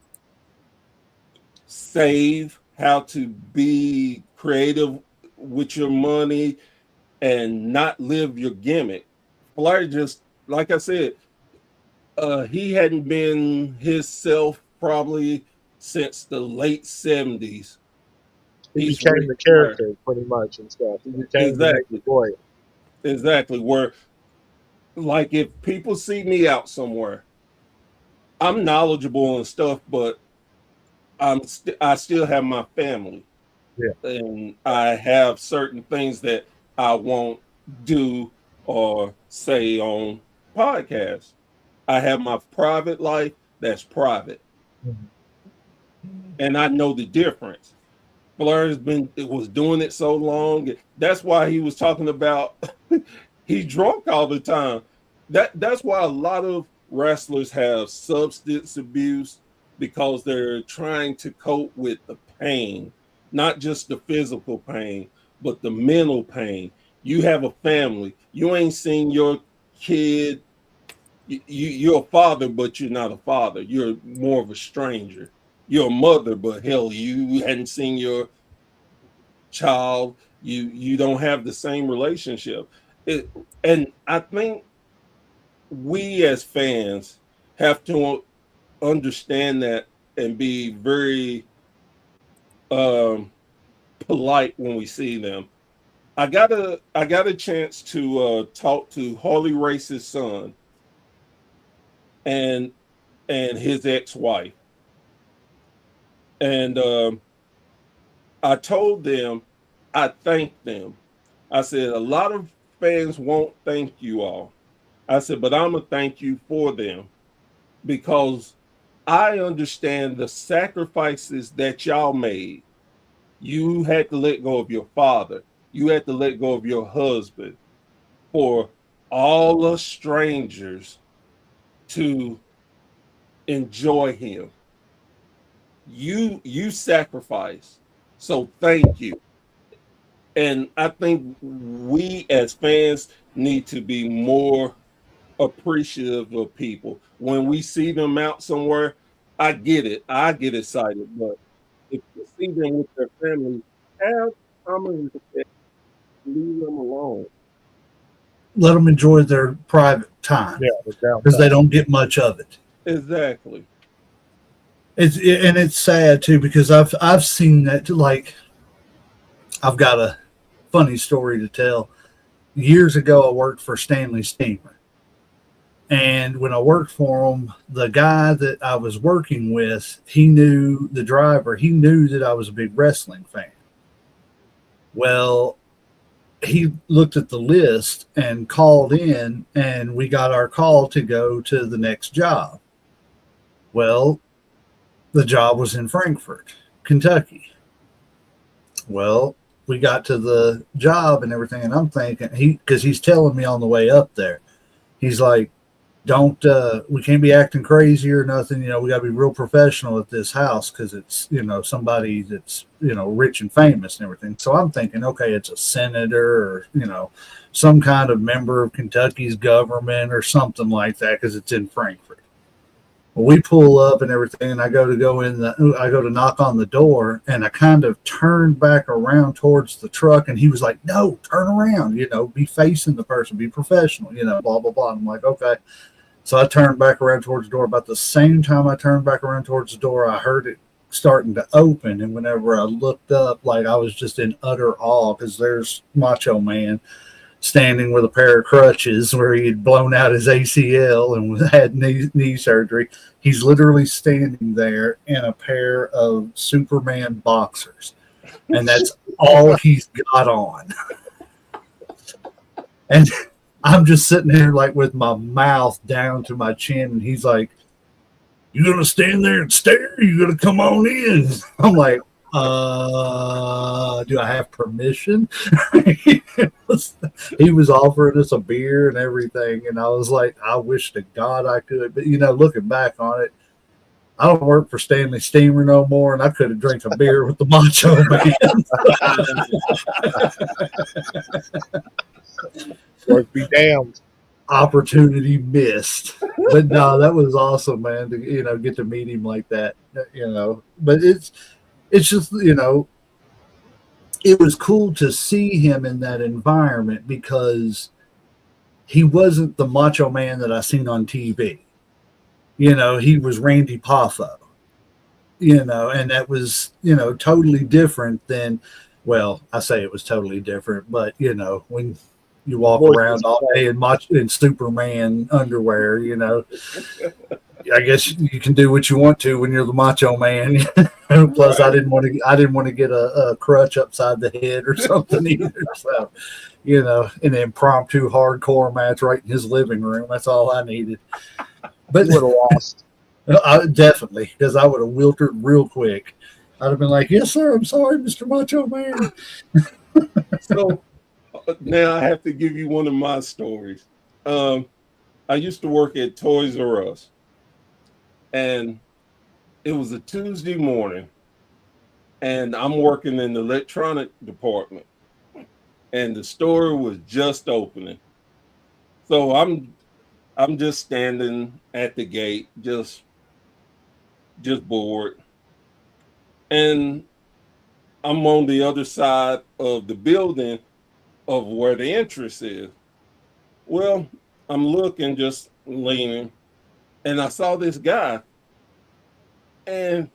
save, how to be creative with your money and not live your gimmick. Flair just, like I said, he hadn't been himself probably since the late 70s. He He's became Ric the Flair. character pretty much and stuff. He became Exactly. the boy. Exactly. Where, like, if people see me out somewhere, I'm knowledgeable and stuff, but I still have my family. Yeah. And I have certain things that I won't do or say on podcasts. I have my private life that's private. And I know the difference. Flair was doing it so long. That's why he was talking about he's drunk all the time. That's why a lot of wrestlers have substance abuse, because they're trying to cope with the pain, not just the physical pain, but the mental pain. You have a family. You ain't seen your kid. You're a father, but you're not a father. You're more of a stranger. You're a mother, but hell, you hadn't seen your child. You don't have the same relationship. And I think we as fans have to understand that and be very polite when we see them. I got a chance to talk to Harley Race's son and his ex-wife, and I told them, I thanked them. I said, a lot of fans won't thank you all. I said, but I'm gonna thank you for them, because I understand the sacrifices that y'all made. You had to let go of your father. You had to let go of your husband for all the strangers to enjoy him. You sacrifice. So thank you. And I think we as fans need to be more appreciative of people. When we see them out somewhere, I get it. I get excited. But if you see them with their family, have common respect. Leave them alone. Let them enjoy their private time, Yeah, the downtime. because they don't get much of it. Exactly. It's sad too, because I've seen that. Like, I've got a funny story to tell. Years ago, I worked for Stanley Steamer, and when I worked for him, the guy that I was working with, he knew the driver. He knew that I was a big wrestling fan. Well, he looked at the list and called in, and we got our call to go to the next job. Well, the job was in Frankfort, Kentucky. Well, we got to the job and everything, and I'm thinking because he's telling me on the way up there, he's like, don't we can't be acting crazy or nothing, we got to be real professional at this house because it's somebody that's rich and famous and everything. So I'm thinking, okay, it's a senator or some kind of member of Kentucky's government or something like that because it's in Frankfurt. Well, we pull up and everything, and I go to knock on the door, and I kind of turned back around towards the truck, and he was like, no, turn around, be facing the person, be professional, blah blah blah. I'm like, okay. So I turned back around towards the door. About the same time I turned back around towards the door, I heard it starting to open. And whenever I looked up, like I was just in utter awe because there's Macho Man standing with a pair of crutches where he had blown out his ACL and had knee surgery. He's literally standing there in a pair of Superman boxers. And that's all he's got on. And I'm just sitting there like with my mouth down to my chin, and he's like, you gonna stand there and stare? You gonna come on in? I'm like, do I have permission? He was offering us a beer and everything, and I was like, I wish to God I could. But looking back on it, I don't work for Stanley Steamer no more, and I could have drank a beer with the Macho Man. Lord be damned. Opportunity missed. But no, that was awesome, man, to get to meet him like that. But it's just it was cool to see him in that environment because he wasn't the Macho Man that I seen on TV. He was Randy Poffo. And that was totally different than, well, I say it was totally different, but when you walk around all day in Superman underwear, I guess you can do what you want to when you're the Macho Man. Plus, I didn't want to get a crutch upside the head or something either. So, an impromptu hardcore match right in his living room. That's all I needed. But you would have lost. Definitely, because I would have wilted real quick. I'd have been like, "Yes, sir. I'm sorry, Mr. Macho Man." So now I have to give you one of my stories. I used to work at Toys R Us, and it was a Tuesday morning, and I'm working in the electronic department, and the store was just opening. So I'm just standing at the gate, just bored, and I'm on the other side of the building of where the entrance is. Well, I'm looking, just leaning, and I saw this guy, and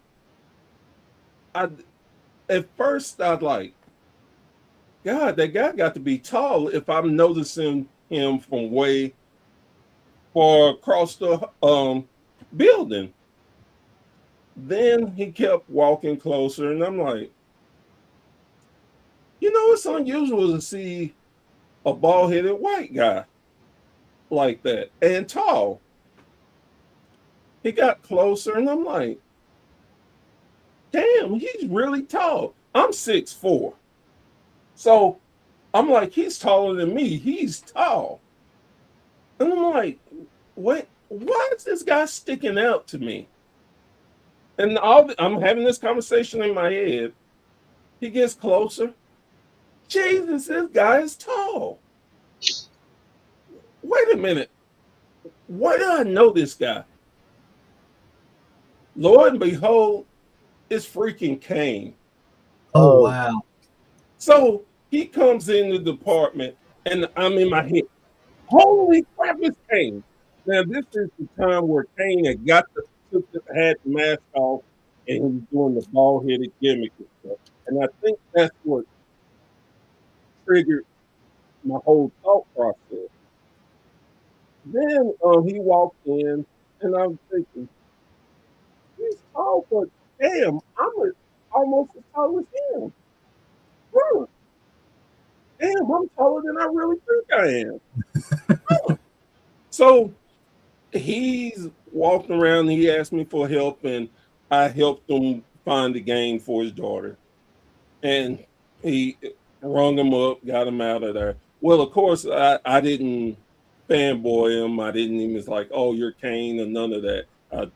at first I was like, God, that guy got to be tall if I'm noticing him from way far across the building. Then he kept walking closer, and I'm like, it's unusual to see a bald-headed white guy like that and tall. He got closer, and I'm like, damn, he's really tall. I'm 6'4". So I'm like, he's taller than me. He's tall. And I'm like, why is this guy sticking out to me? And I'm having this conversation in my head. He gets closer. Jesus, this guy is tall. Wait a minute. Why do I know this guy? Lo and behold, it's freaking Kane. Oh, wow. So he comes in the department, and I'm in my head. Holy crap, it's Kane. Now, this is the time where Kane had had the mask off, and he was doing the bald-headed gimmick and stuff. And I think that's what triggered my whole thought process. Then he walked in, and I'm thinking, he's tall, but damn, I'm almost as tall as him. Huh. Damn, I'm taller than I really think I am. So he's walked around. He asked me for help, and I helped him find a game for his daughter. And he rung him up, got him out of there. Well, of course, I didn't fanboy him. I didn't even like, oh, you're Kane, or none of that. I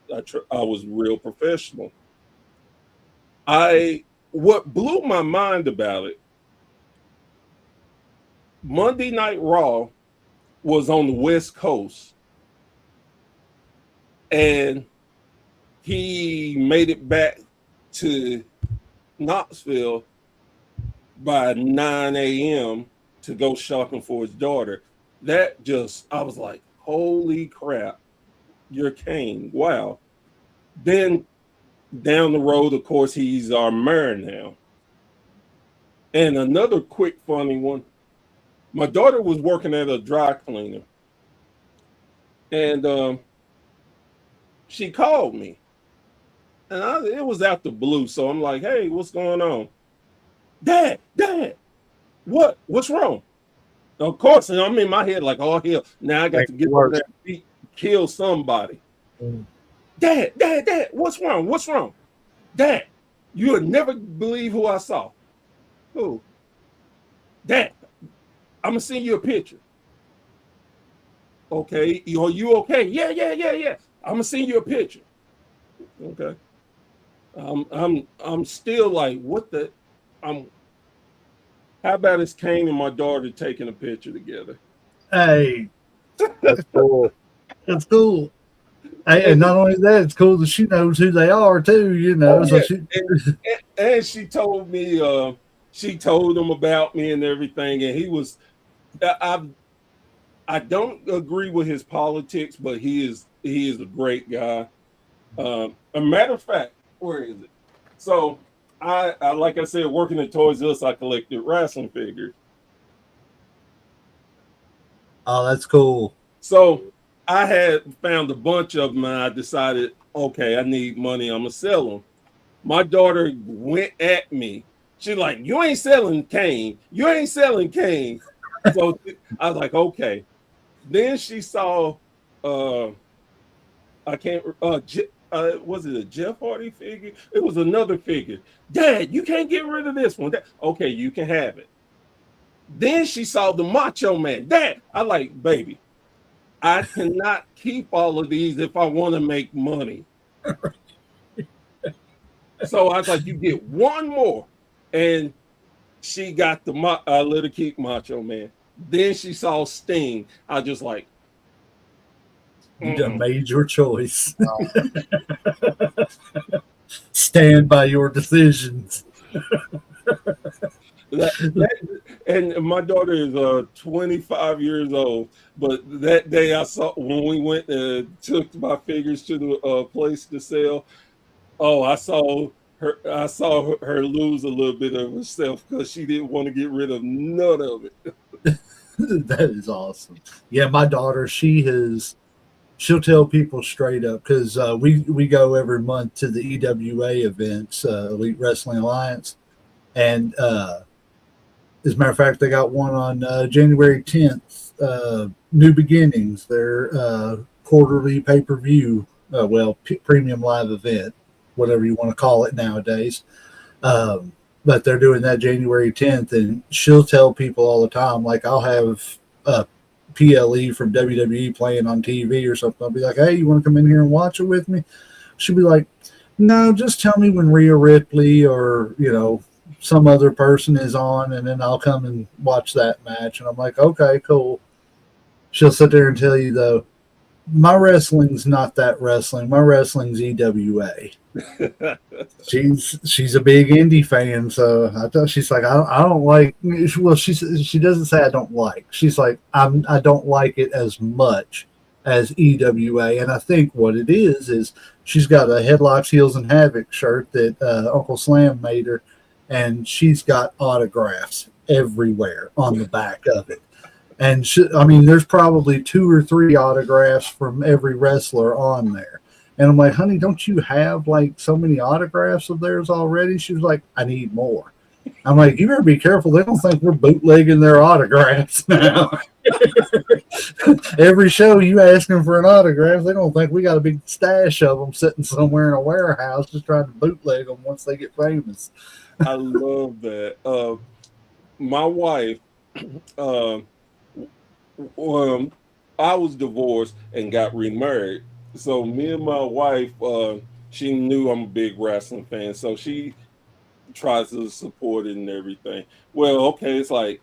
was real professional. What blew my mind about it, Monday Night Raw was on the West Coast, and he made it back to Knoxville by 9 a.m. to go shopping for his daughter. That just, I was like, holy crap, you're Kane. Wow. Then down the road, of course, he's our mayor now. And another quick funny one, my daughter was working at a dry cleaner, and she called me, and it was out the blue. So I'm like, hey, what's going on? Dad, what's wrong? Of course, and I'm in my head like, oh hell, now I got to get on that feet, kill somebody. Dad, what's wrong? What's wrong? Dad, you would never believe who I saw. Who? Dad, I'm gonna send you a picture. Okay, are you okay? Yeah. I'm gonna send you a picture. Okay. I'm still like, what the? How about it's Kane and my daughter taking a picture together? Hey, That's cool. that's cool. Hey, and not only that, it's cool that she knows who they are too. You know, Oh, so yeah. And she told me, she told him about me and everything, and he was. I don't agree with his politics, but he is a great guy. A matter of fact, where is it? So I like I said, working at Toys R Us, I collected wrestling figures. Oh, that's cool. So I had found a bunch of them, and I decided, okay, I need money. I'm gonna sell them. My daughter went at me. She's like, "You ain't selling Kane. You ain't selling Kane." So I was like, "Okay." Then she saw, I can't. Was it a Jeff Hardy figure? It was another figure. Dad, you can't get rid of this one. Okay, you can have it. Then she saw the Macho Man. Dad, I like, baby, I cannot keep all of these if I want to make money. So I was like, you get one more. And she got I let her keep Macho Man. Then she saw Sting. I just like, You done made your choice. Stand by your decisions. And my daughter is 25 years old. But that day I saw, when we went took my figures to the place to sell, oh, I saw her lose a little bit of herself because she didn't want to get rid of none of it. That is awesome. Yeah, my daughter, she'll tell people straight up, because we go every month to the EWA events, Elite Wrestling Alliance, and as a matter of fact, they got one on January 10th, New Beginnings, their quarterly pay-per-view, premium live event, whatever you want to call it nowadays. But they're doing that January 10th, and she'll tell people all the time, like, I'll have PLE from WWE playing on TV or something. I'll be like, hey, you want to come in here and watch it with me? She'll be like, no, just tell me when Rhea Ripley or, some other person is on, and then I'll come and watch that match. And I'm like, okay, cool. She'll sit there and tell you, though, my wrestling's not that wrestling. My wrestling's EWA. She's a big indie fan, so I thought, she's like, I don't like. Well, she doesn't say I don't like. She's like, I don't like it as much as EWA, and I think what it is she's got a Headlocks, Heels, and Havoc shirt that Uncle Slam made her, and she's got autographs everywhere on the back of it. And there's probably 2 or 3 autographs from every wrestler on there. And I'm like, honey, don't you have like so many autographs of theirs already? She was like, I need more. I'm like, you better be careful. They don't think we're bootlegging their autographs now. Every show you ask them for an autograph, they don't think we got a big stash of them sitting somewhere in a warehouse just trying to bootleg them once they get famous. I love that. My wife, uh, I was divorced and got remarried. So me and my wife, she knew I'm a big wrestling fan, so she tries to support it and everything. Well, okay, it's like,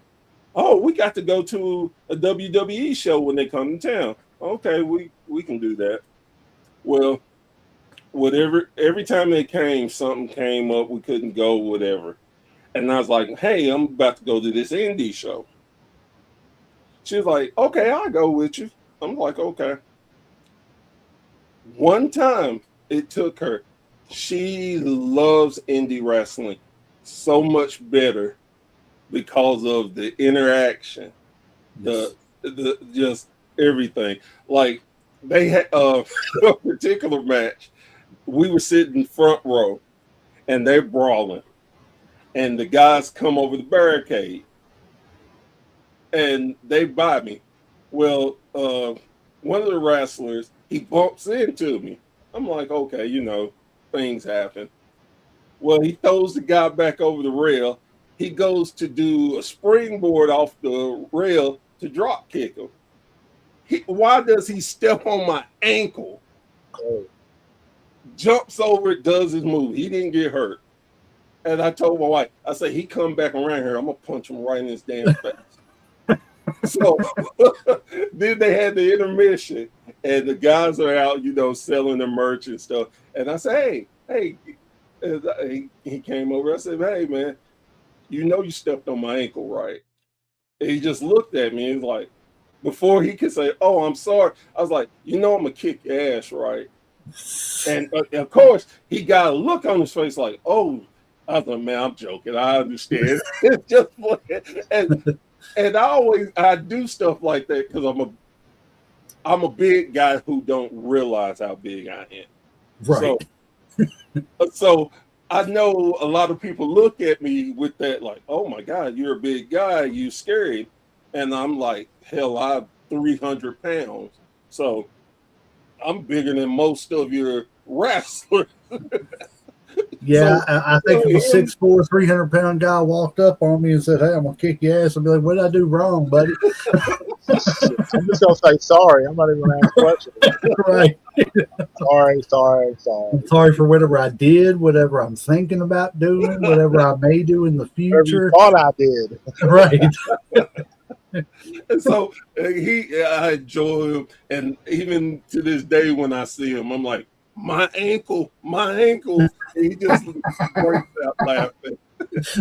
oh, we got to go to a WWE show when they come to town. Okay, we can do that. Well, whatever. Every time they came, something came up. We couldn't go, whatever. And I was like, hey, I'm about to go to this indie show. She was like, okay, I'll go with you. I'm like, okay. One time it took her. She loves indie wrestling so much better because of the interaction, the just everything. Like they had a particular match. We were sitting front row, and they're brawling, and the guys come over the barricade, and they buy me. Well, one of the wrestlers, he bumps into me. I'm like, okay, things happen. Well, he throws the guy back over the rail. He goes to do a springboard off the rail to drop kick him. Why does he step on my ankle? Jumps over it, does his move. He didn't get hurt. And I told my wife, I said, he come back around here, I'm going to punch him right in his damn face. So then they had the intermission, and the guys are out, selling their merch and stuff. And I said, hey. And he came over. I said, hey, man, you stepped on my ankle, right? And he just looked at me and was like, before he could say, oh, I'm sorry, I was like, I'm going to kick your ass, right? And of course, he got a look on his face like, oh, I thought, man, I'm joking. I understand. It's just and I do stuff like that because I'm a big guy who don't realize how big I am. Right. So I know a lot of people look at me with that, like, oh my God, you're a big guy, you scary. And I'm like, hell, I'm 300 pounds. So I'm bigger than most of your wrestlers. Yeah, So, I think if a 6'4", 300-pound guy walked up on me and said, hey, I'm going to kick your ass, I'd be like, what did I do wrong, buddy? I'm just gonna say sorry. I'm not even gonna ask questions. Right. Sorry. I'm sorry for whatever I did, whatever I'm thinking about doing, whatever I may do in the Whatever future. you thought I did. Right. And so I enjoy him, and even to this day when I see him, I'm like, my ankle. And he just breaks out laughing.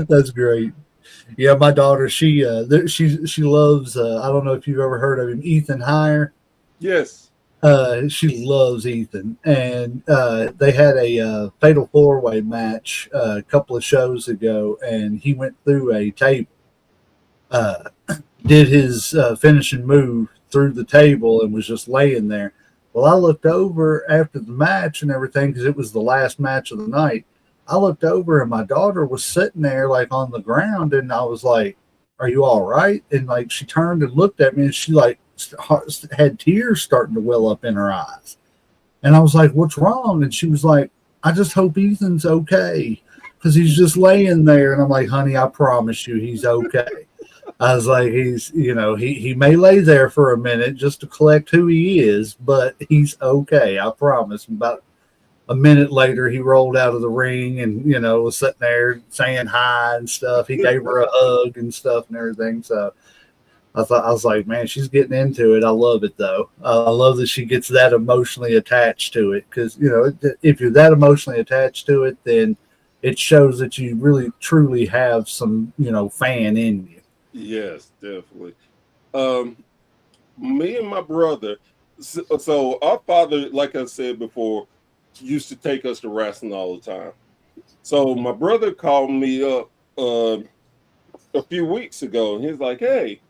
That's great. Yeah, my daughter, she loves. I don't know if you've ever heard of him, Ethan Heyer. Yes. She loves Ethan, and they had a fatal 4-way match a couple of shows ago, and he went through a table, did his finishing move through the table, and was just laying there. Well, I looked over after the match and everything because it was the last match of the night. I looked over and my daughter was sitting there like on the ground, and I was like, "Are you all right?" And like she turned and looked at me, and she like had tears starting to well up in her eyes. And I was like, "What's wrong?" And she was like, "I just hope Ethan's okay because he's just laying there." And I'm like, "Honey, I promise you, he's okay." I was like, he's, he may lay there for a minute just to collect who he is, but he's okay. I promise. And about a minute later, he rolled out of the ring and, was sitting there saying hi and stuff. He gave her a hug and stuff and everything. So I was like, man, she's getting into it. I love it though. I love that she gets that emotionally attached to it. Cause if you're that emotionally attached to it, then it shows that you really truly have some, fan in you. Yes, definitely. Me and my brother, so our father, like I said before, used to take us to wrestling all the time. So my brother called me up a few weeks ago, and he's like, "Hey,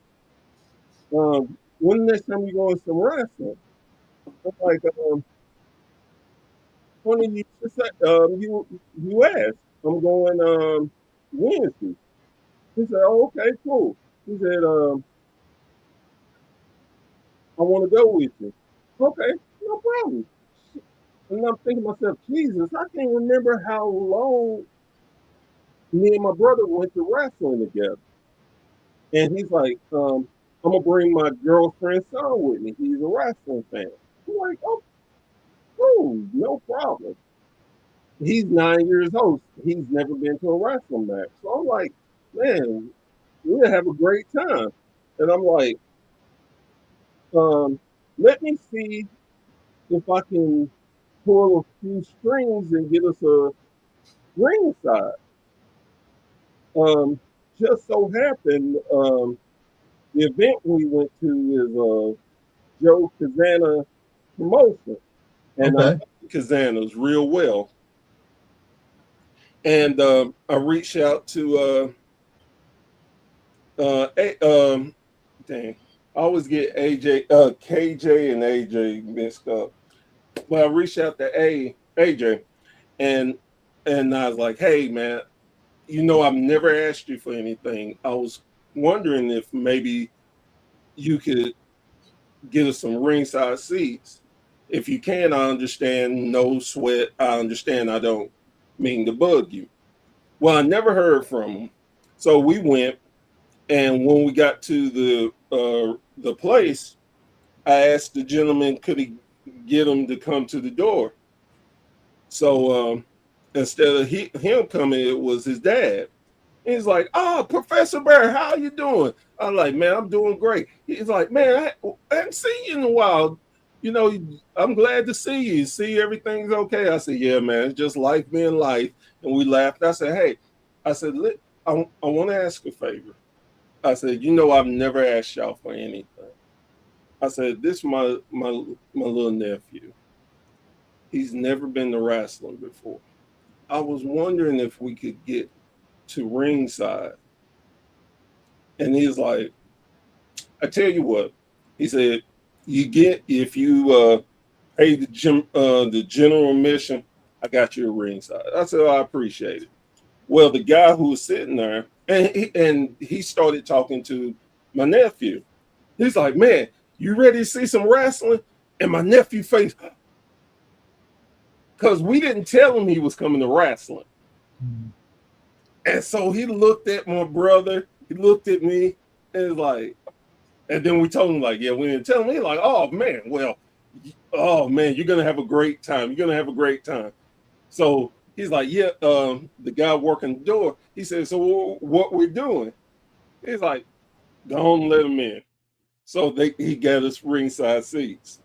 when the next time you going to some wrestling?" I'm like, "Funny you asked. I'm going Wednesday." He said, "Oh, okay, cool." He said, "I want to go with you." Okay, no problem. And I'm thinking to myself, Jesus, I can't remember how long me and my brother went to wrestling together. And he's like, I'm gonna bring my girlfriend's son with me. He's a wrestling fan. I'm like, oh, cool, no problem. He's 9 years old. He's never been to a wrestling match. So I'm like, man, we'll have a great time. And I'm like, um, let me see if I can pull a few strings and get us a ringside. Um, just so happened, the event we went to is Joe Kazana promotion, and I know Okay. Kazana's real well. And I reached out to dang, I always get KJ and AJ mixed up. But I reached out to AJ, and I was like, hey man, I've never asked you for anything. I was wondering if maybe you could get us some ringside seats. If you can, I understand, no sweat. I understand. I don't mean to bug you. Well, I never heard from him, so we went. And when we got to the place, I asked the gentleman, could he get him to come to the door? So instead of him coming, it was his dad. He's like, "Oh, Professor Bear, how you doing?" I'm like, "Man, I'm doing great." He's like, "Man, I haven't seen you in a while. I'm glad to see you. See, everything's okay." I said, "Yeah, man, it's just life being life." And we laughed. I said, "Hey," I said, I want to ask a favor." I said, "I've never asked y'all for anything." I said, "This is my little nephew. He's never been to wrestling before. I was wondering if we could get to ringside." And he's like, "I tell you what," he said, "you get, if you pay the general admission, I got you a ringside." I said, "Oh, I appreciate it." Well, the guy who was sitting there, and he started talking to my nephew. He's like, "Man, you ready to see some wrestling?" And my nephew face, because we didn't tell him he was coming to wrestling. And so he looked at my brother, he looked at me, and was like, and then we told him, like, yeah, we didn't tell him. He's like, "Oh man, well, oh man, you're gonna have a great time. You're gonna have a great time." So he's like, "Yeah." The guy working the door, he said, "So what we're doing?" He's like, "Go on, and let him in." So he got us ringside seats.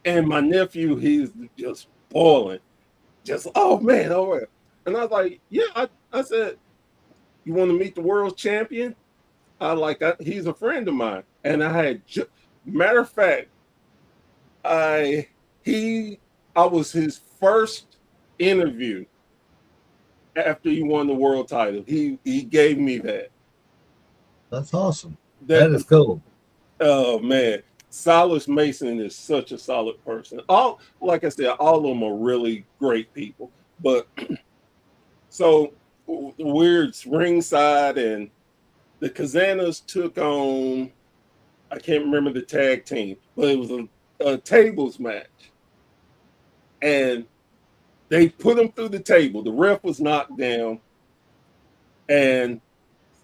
And my nephew, he's just boiling, just, "Oh man, all right." And I was like, "Yeah." I said, "You want to meet the world champion?" He's a friend of mine, and I had matter of fact, I he I was his first interview after he won the world title. He gave me that. That's awesome. That That is cool. Oh man, Silas Mason is such a solid person. All Like I said, all of them are really great people. But so we're ringside, and the Kazanas took on, I can't remember the tag team, but it was a tables match, and they put them through the table. The ref was knocked down, and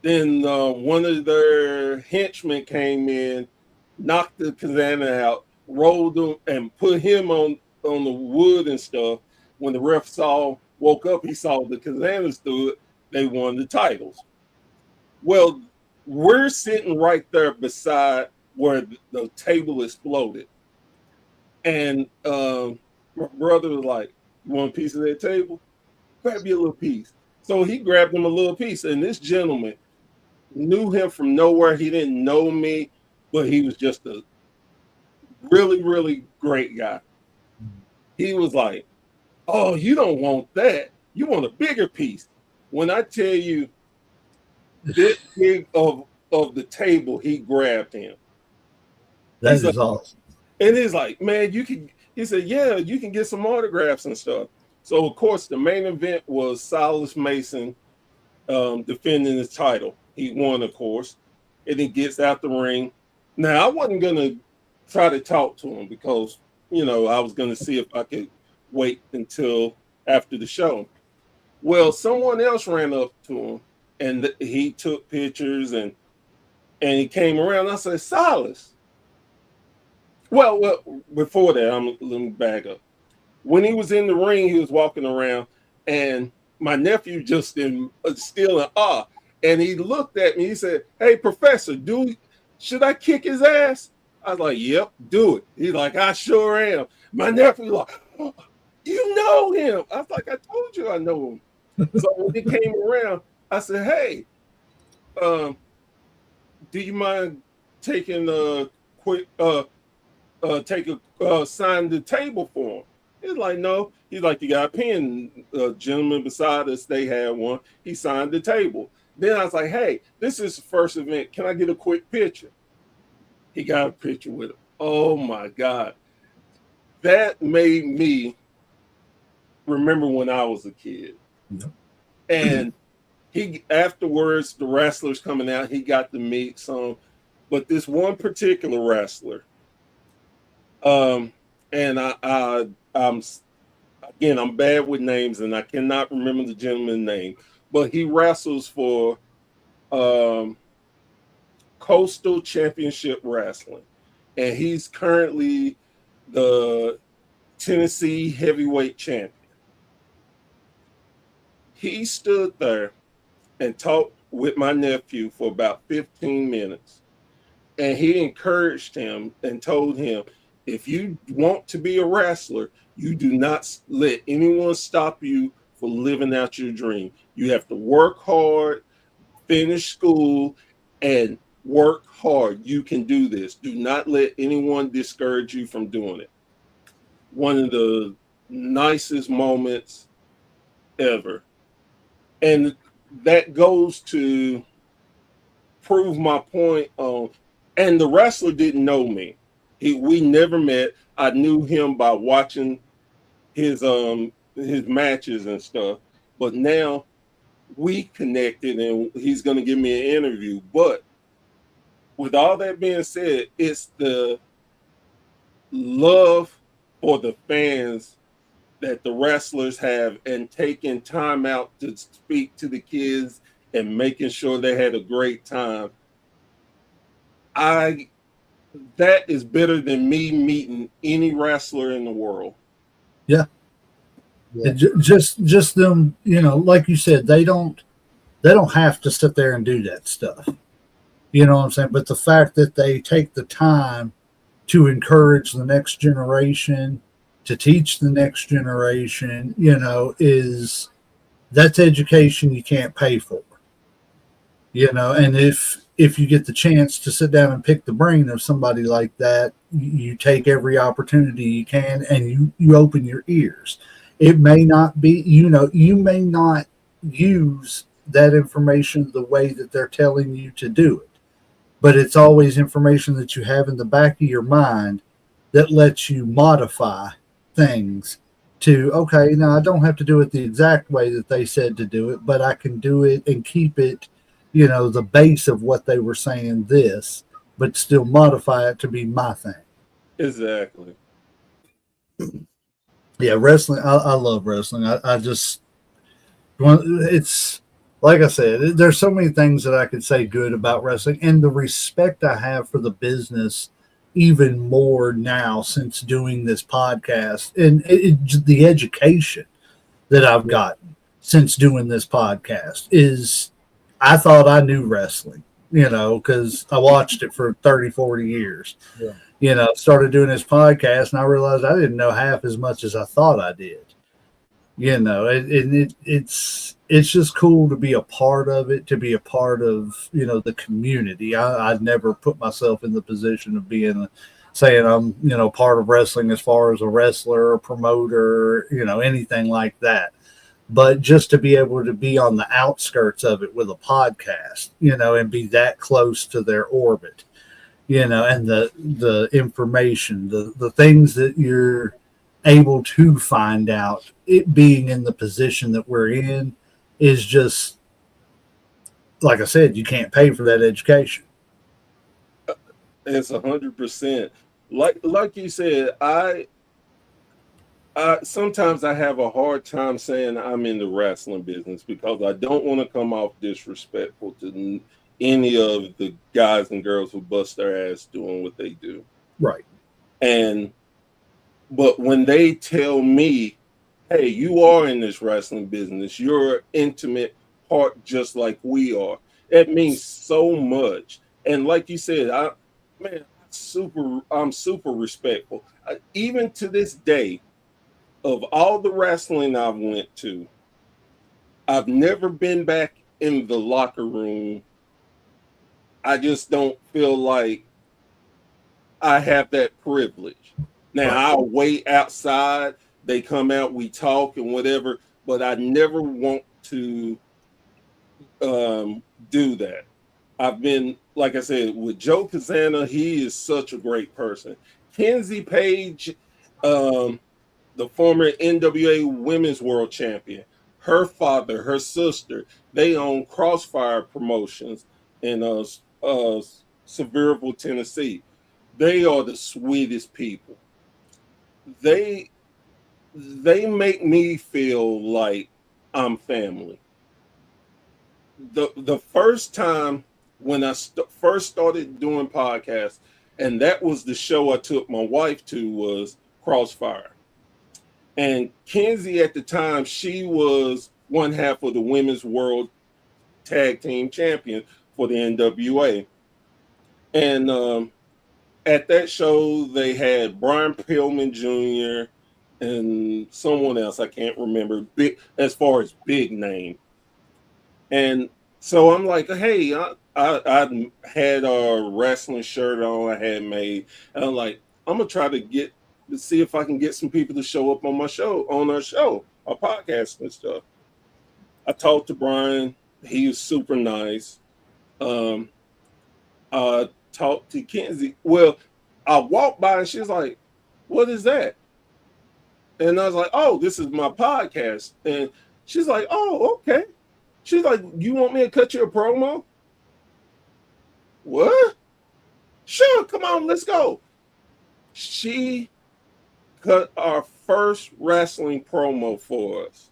then one of their henchmen came in, knocked the Kazana out, rolled him, and put him on the wood and stuff. When the ref woke up, he saw the Kazanas through it. They won the titles. Well, we're sitting right there beside where the table exploded, and my brother was like, "You want a piece of that table? Grab you a little piece." So he grabbed him a little piece, and this gentleman knew him from nowhere. He didn't know me, but he was just a really, really great guy. He was like, "Oh, you don't want that. You want a bigger piece." When I tell you, this big of the table, he grabbed him. That He's like, is awesome. and he's like, "Man, you can." He said, "Yeah, you can get some autographs and stuff." So of course, the main event was Silas Mason defending his title. He won, of course, and he gets out the ring. Now, I wasn't going to try to talk to him because, I was going to see if I could wait until after the show. Well, someone else ran up to him, and he took pictures, and he came around. I said, Silas. Well, before that, let me back up. When he was in the ring, he was walking around, and my nephew just still in awe. And he looked at me. He said, "Hey, Professor, should I kick his ass?" I was like, "Yep, do it." He's like, "I sure am." My nephew like, "Oh, you know him?" I was like, "I told you I know him." So when he came around, I said, "Hey, do you mind taking a quick sign the table for him?" He's like, "No." He's like, "You got a pen?" Gentleman beside us, they had one. He signed the table. Then I was like, "Hey, this is the first event. Can I get a quick picture?" He got a picture with him. Oh my God. That made me remember when I was a kid. Yep. And he afterwards, the wrestlers coming out, he got to meet some, but this one particular wrestler, and I'm bad with names and I cannot remember the gentleman's name, but he wrestles for Coastal Championship Wrestling, and he's currently the Tennessee heavyweight champion. He stood there and talked with my nephew for about 15 minutes, and he encouraged him and told him, if you want to be a wrestler, you do not let anyone stop you from living out your dream. You have to work hard, finish school, and work hard. You can do this. Do not let anyone discourage you from doing it. One of the nicest moments ever. And that goes to prove my point on, and the wrestler didn't know me. We never met. I knew him by watching his matches and stuff. But now we connected and he's going to give me an interview. But with all that being said, it's the love for the fans that the wrestlers have and taking time out to speak to the kids and making sure they had a great time. That is better than me meeting any wrestler in the world. Yeah. Just them, like you said, they don't have to sit there and do that stuff. You know what I'm saying? But the fact that they take the time to encourage the next generation, to teach the next generation, that's education you can't pay for. And if you get the chance to sit down and pick the brain of somebody like that, you take every opportunity you can and you open your ears. It may not be, you may not use that information the way that they're telling you to do it, but it's always information that you have in the back of your mind that lets you modify things to, okay, now I don't have to do it the exact way that they said to do it, but I can do it and keep it, the base of what they were saying this, but still modify it to be my thing. Exactly. Yeah, wrestling. I love wrestling. It's like I said, there's so many things that I could say good about wrestling, and the respect I have for the business even more now since doing this podcast, and the education that I've gotten since doing this podcast is, I thought I knew wrestling, because I watched it for 30, 40 years. Yeah. Started doing this podcast and I realized I didn't know half as much as I thought I did. It's just cool to be a part of it, to be a part of, the community. I'd never put myself in the position of saying I'm, part of wrestling as far as a wrestler or promoter, anything like that. But just to be able to be on the outskirts of it with a podcast, and be that close to their orbit, and the information, the things that you're able to find out, it being in the position that we're in, is just like I said, you can't pay for that education. It's 100%. Like you said, I sometimes I have a hard time saying I'm in the wrestling business because I don't want to come off disrespectful to any of the guys and girls who bust their ass doing what they do. Right. But when they tell me, hey, you are in this wrestling business, you're an intimate part just like we are, it means so much. And like you said, I'm super respectful. Even to this day, of all the wrestling I went to, I've never been back in the locker room. I just don't feel like I have that privilege. Now, Right. I'll wait outside. They come out, we talk and whatever, but I never want to do that. I've been, like I said, with Joe Kazana, he is such a great person. Kenzie Page, the former NWA Women's World Champion, her father, her sister, they own Crossfire Promotions in Sevierville, Tennessee. They are the sweetest people. They make me feel like I'm family. The first time when I first started doing podcasts, and that was the show I took my wife to, was Crossfire. And Kenzie at the time, she was one half of the Women's World Tag Team Champion for the NWA. And at that show, they had Brian Pillman Jr. and someone else I can't remember, big as far as big name. And so I'm like, hey, I had a wrestling shirt on I had made, and I'm like, I'm gonna try to see if I can get some people to show up on our show, our podcast and stuff. I talked to Brian; he was super nice. I talked to Kenzie. Well, I walked by and she's like, "What is that?" And I was like, "Oh, this is my podcast." And she's like, "Oh, okay." She's like, "You want me to cut you a promo?" What? Sure, come on, let's go. She cut our first wrestling promo for us.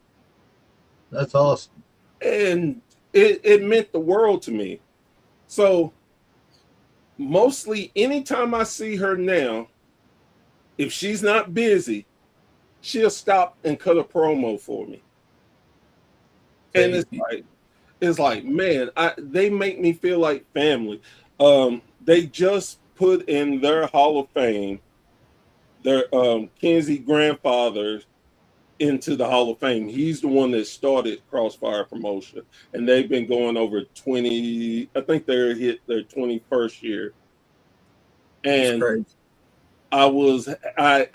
That's awesome. And it meant the world to me. So mostly anytime I see her now, if she's not busy, she'll stop and cut a promo for me. And it's like, man, they make me feel like family. They just put in their Hall of Fame their Kenzie grandfather into the Hall of Fame. He's the one that started Crossfire Promotion, and they've been going over 20. I think they're hit their 21st year. And I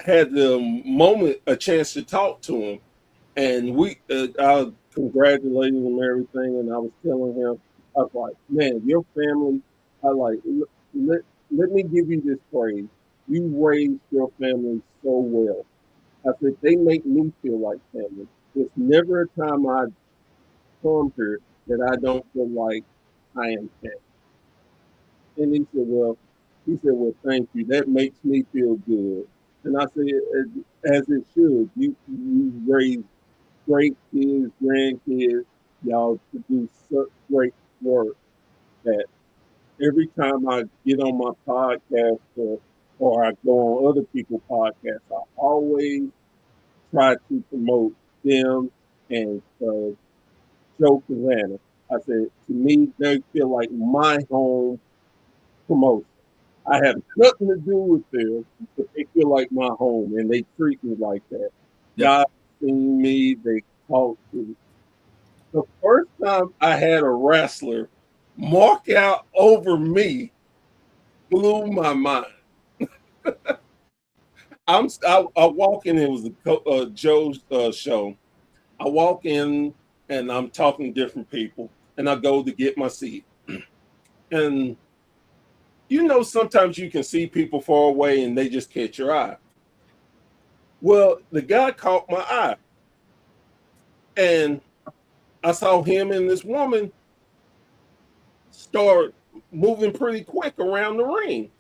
had a chance to talk to him, and I congratulated him and everything, and I was telling him, I was like, man, your family, let me give you this praise. You raised your family so well. I said, they make me feel like family. There's never a time I come here that I don't feel like I am family. And he said, well, thank you. That makes me feel good. And I said, as it should. You raise great kids, grandkids, y'all produce such great work that every time I get on my podcast or I go on other people's podcasts, I always try to promote them and Joe Kazana. I said, to me, they feel like my home promotion. I have nothing to do with them, but they feel like my home, and they treat me like that. God seen me, they talk to me. The first time I had a wrestler mark out over me blew my mind. I walk in, it was Joe's show. I walk in and I'm talking to different people, and I go to get my seat. And sometimes you can see people far away and they just catch your eye. Well, the guy caught my eye, and I saw him and this woman start moving pretty quick around the ring.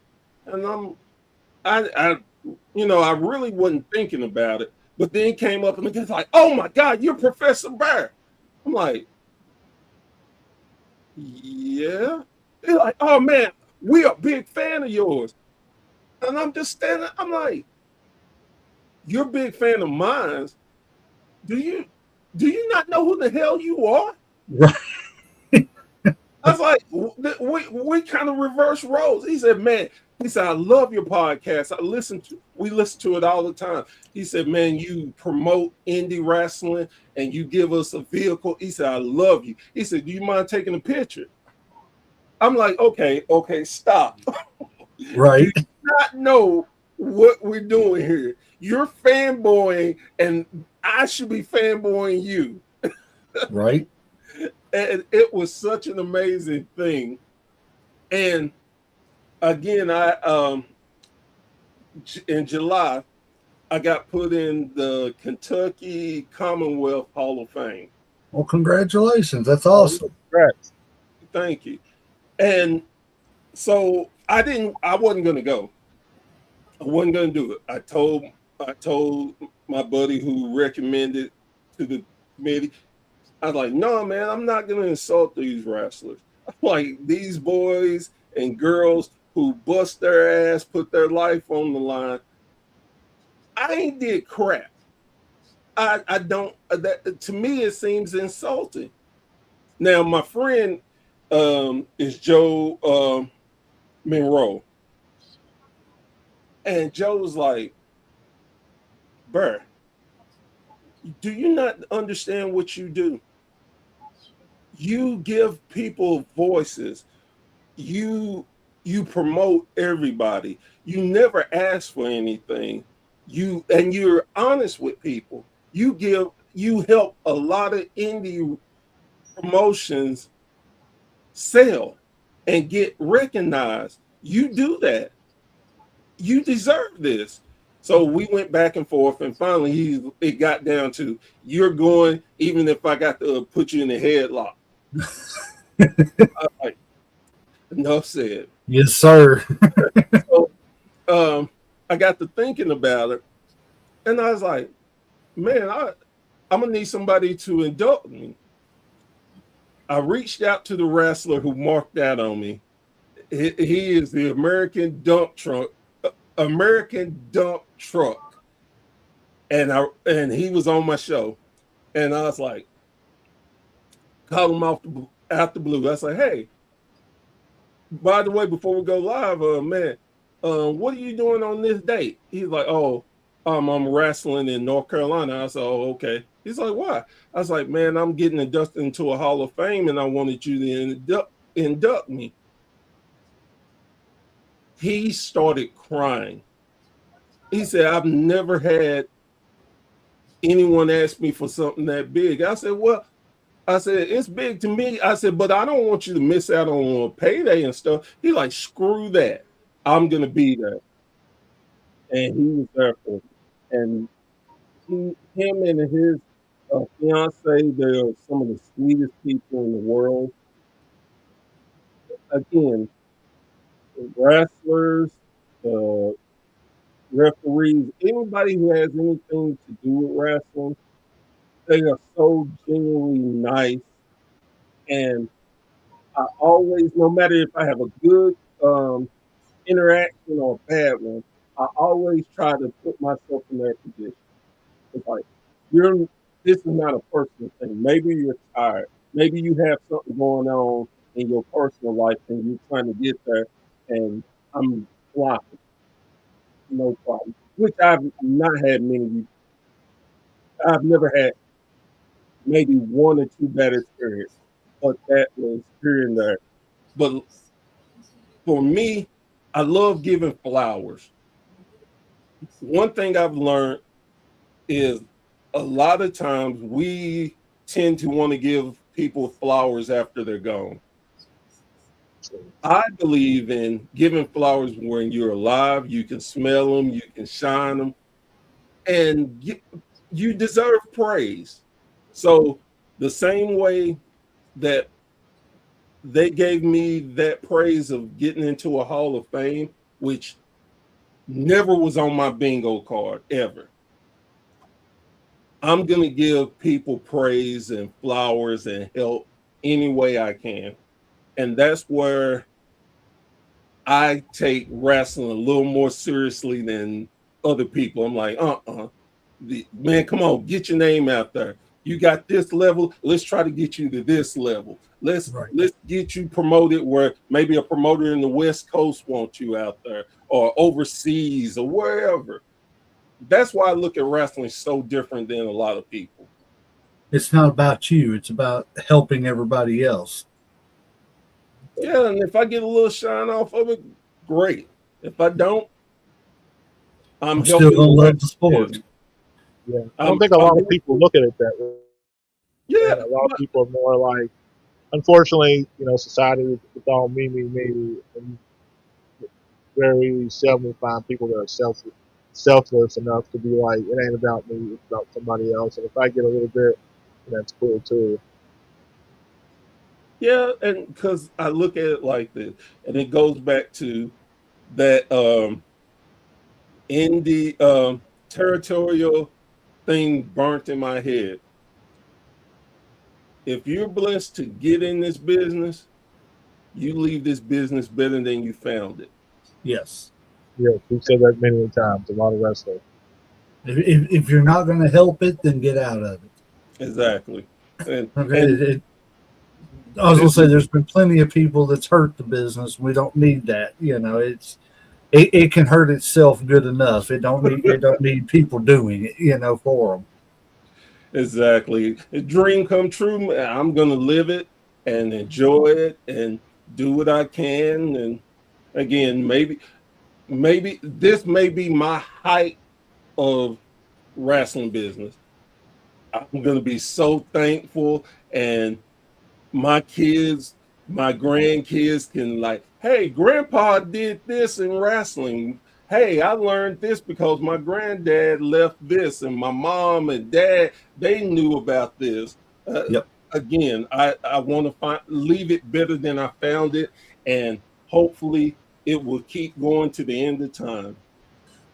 And I I really wasn't thinking about it. But then came up and the guy's like, "Oh my God, you're Professor Bear." I'm like, "Yeah." They're like, "Oh man, we are a big fan of yours." And I'm just standing, I'm like, "You're a big fan of mine. Do you not know who the hell you are?" Right. I was like, we kind of reverse roles. He said, "Man," he said, "I love your podcast. We listen to it all the time." He said, "Man, you promote indie wrestling and you give us a vehicle." He said, "I love you." He said, "Do you mind taking a picture?" I'm like, okay, stop. Right. Do you not know what we're doing here? You're fanboying, and I should be fanboying you. Right. And it was such an amazing thing. And again, in July, I got put in the Kentucky Commonwealth Hall of Fame. Well, congratulations. That's awesome. Congrats. Thank you. And so I wasn't gonna go. I wasn't gonna do it. I told my buddy who recommended to the committee, I was like, "No, man, I'm not gonna insult these wrestlers. I'm like, these boys and girls who bust their ass, put their life on the line. I ain't did crap. I don't that to me it seems insulting." Now my friend is Joe Monroe. And Joe was like, "Burr, do you not understand what you do? You give people voices. You promote everybody. You never ask for anything. You're honest with people. You help a lot of indie promotions sell and get recognized. You do that. You deserve this." So we went back and forth, and finally it got down to, "You're going, even if I got to put you in a headlock." I'm like, enough said. Yes, sir. So I got to thinking about it, and I was like, "Man, I'm gonna need somebody to induct me." I reached out to the wrestler who marked out on me. He is the American Dump Truck, and he was on my show, and I was like, called him out the blue. I said, "Hey, by the way, before we go live, man, what are you doing on this date?" He's like, "Oh, I'm wrestling in North Carolina." I said, "Oh, okay." He's like, "Why?" I was like, "Man, I'm getting inducted into a Hall of Fame, and I wanted you to induct me." He started crying. He said, "I've never had anyone ask me for something that big." I said, "Well," I said, "it's big to me." I said, "But I don't want you to miss out on a payday and stuff." He like, "Screw that. I'm gonna be there." And he was there for me. And him and his fiance, they're some of the sweetest people in the world. Again, the wrestlers, uh, referees, anybody who has anything to do with wrestling, they are so genuinely nice. And I always, no matter if I have a good interaction or a bad one, I always try to put myself in their position. It's like, you're this is not a personal thing. Maybe you're tired. Maybe you have something going on in your personal life and you're trying to get there, and I'm blocking, no problem. Which I've not had many. I've never had maybe one or two bad experiences, but that was here and there. But for me, I love giving flowers. One thing I've learned is a lot of times we tend to want to give people flowers after they're gone. I believe in giving flowers when you're alive. You can smell them, you can shine them, and you deserve praise. So, the same way that they gave me that praise of getting into a Hall of Fame, which never was on my bingo card ever. I'm going to give people praise and flowers and help any way I can. And that's where I take wrestling a little more seriously than other people. I'm like, man, come on, get your name out there. You got this level. Let's try to get you to this level. Let's get you promoted where maybe a promoter in the West Coast wants you out there or overseas or wherever. That's why I look at wrestling so different than a lot of people. It's not about you. It's about helping everybody else. Yeah, and if I get a little shine off of it, great. If I don't, I'm still gonna love the sport. Yeah, I don't think a lot of people look at it that way. Yeah, a lot of people are more like, unfortunately, society is all me, and very seldom find people that are selfless enough to be like, it ain't about me, it's about somebody else. And if I get a little bit, that's cool too. Yeah, and because I look at it like this, and it goes back to that in the territorial thing burnt in my head. If you're blessed to get in this business, you leave this business better than you found it. Yes. Yes, we've said that many times, a lot of wrestlers. If you're not going to help it, then get out of it. Exactly. And I was going to say, there's been plenty of people that's hurt the business. We don't need that. It can hurt itself good enough. It don't need people doing it, for them. Exactly. A dream come true. I'm going to live it and enjoy it and do what I can. And again, maybe this may be my height of wrestling business. I'm going to be so thankful, and my kids, my grandkids can like, hey, grandpa did this in wrestling. Hey, I learned this because my granddad left this, and my mom and dad, they knew about this. Yep. Again, I want to leave it better than I found it, and hopefully it will keep going to the end of time.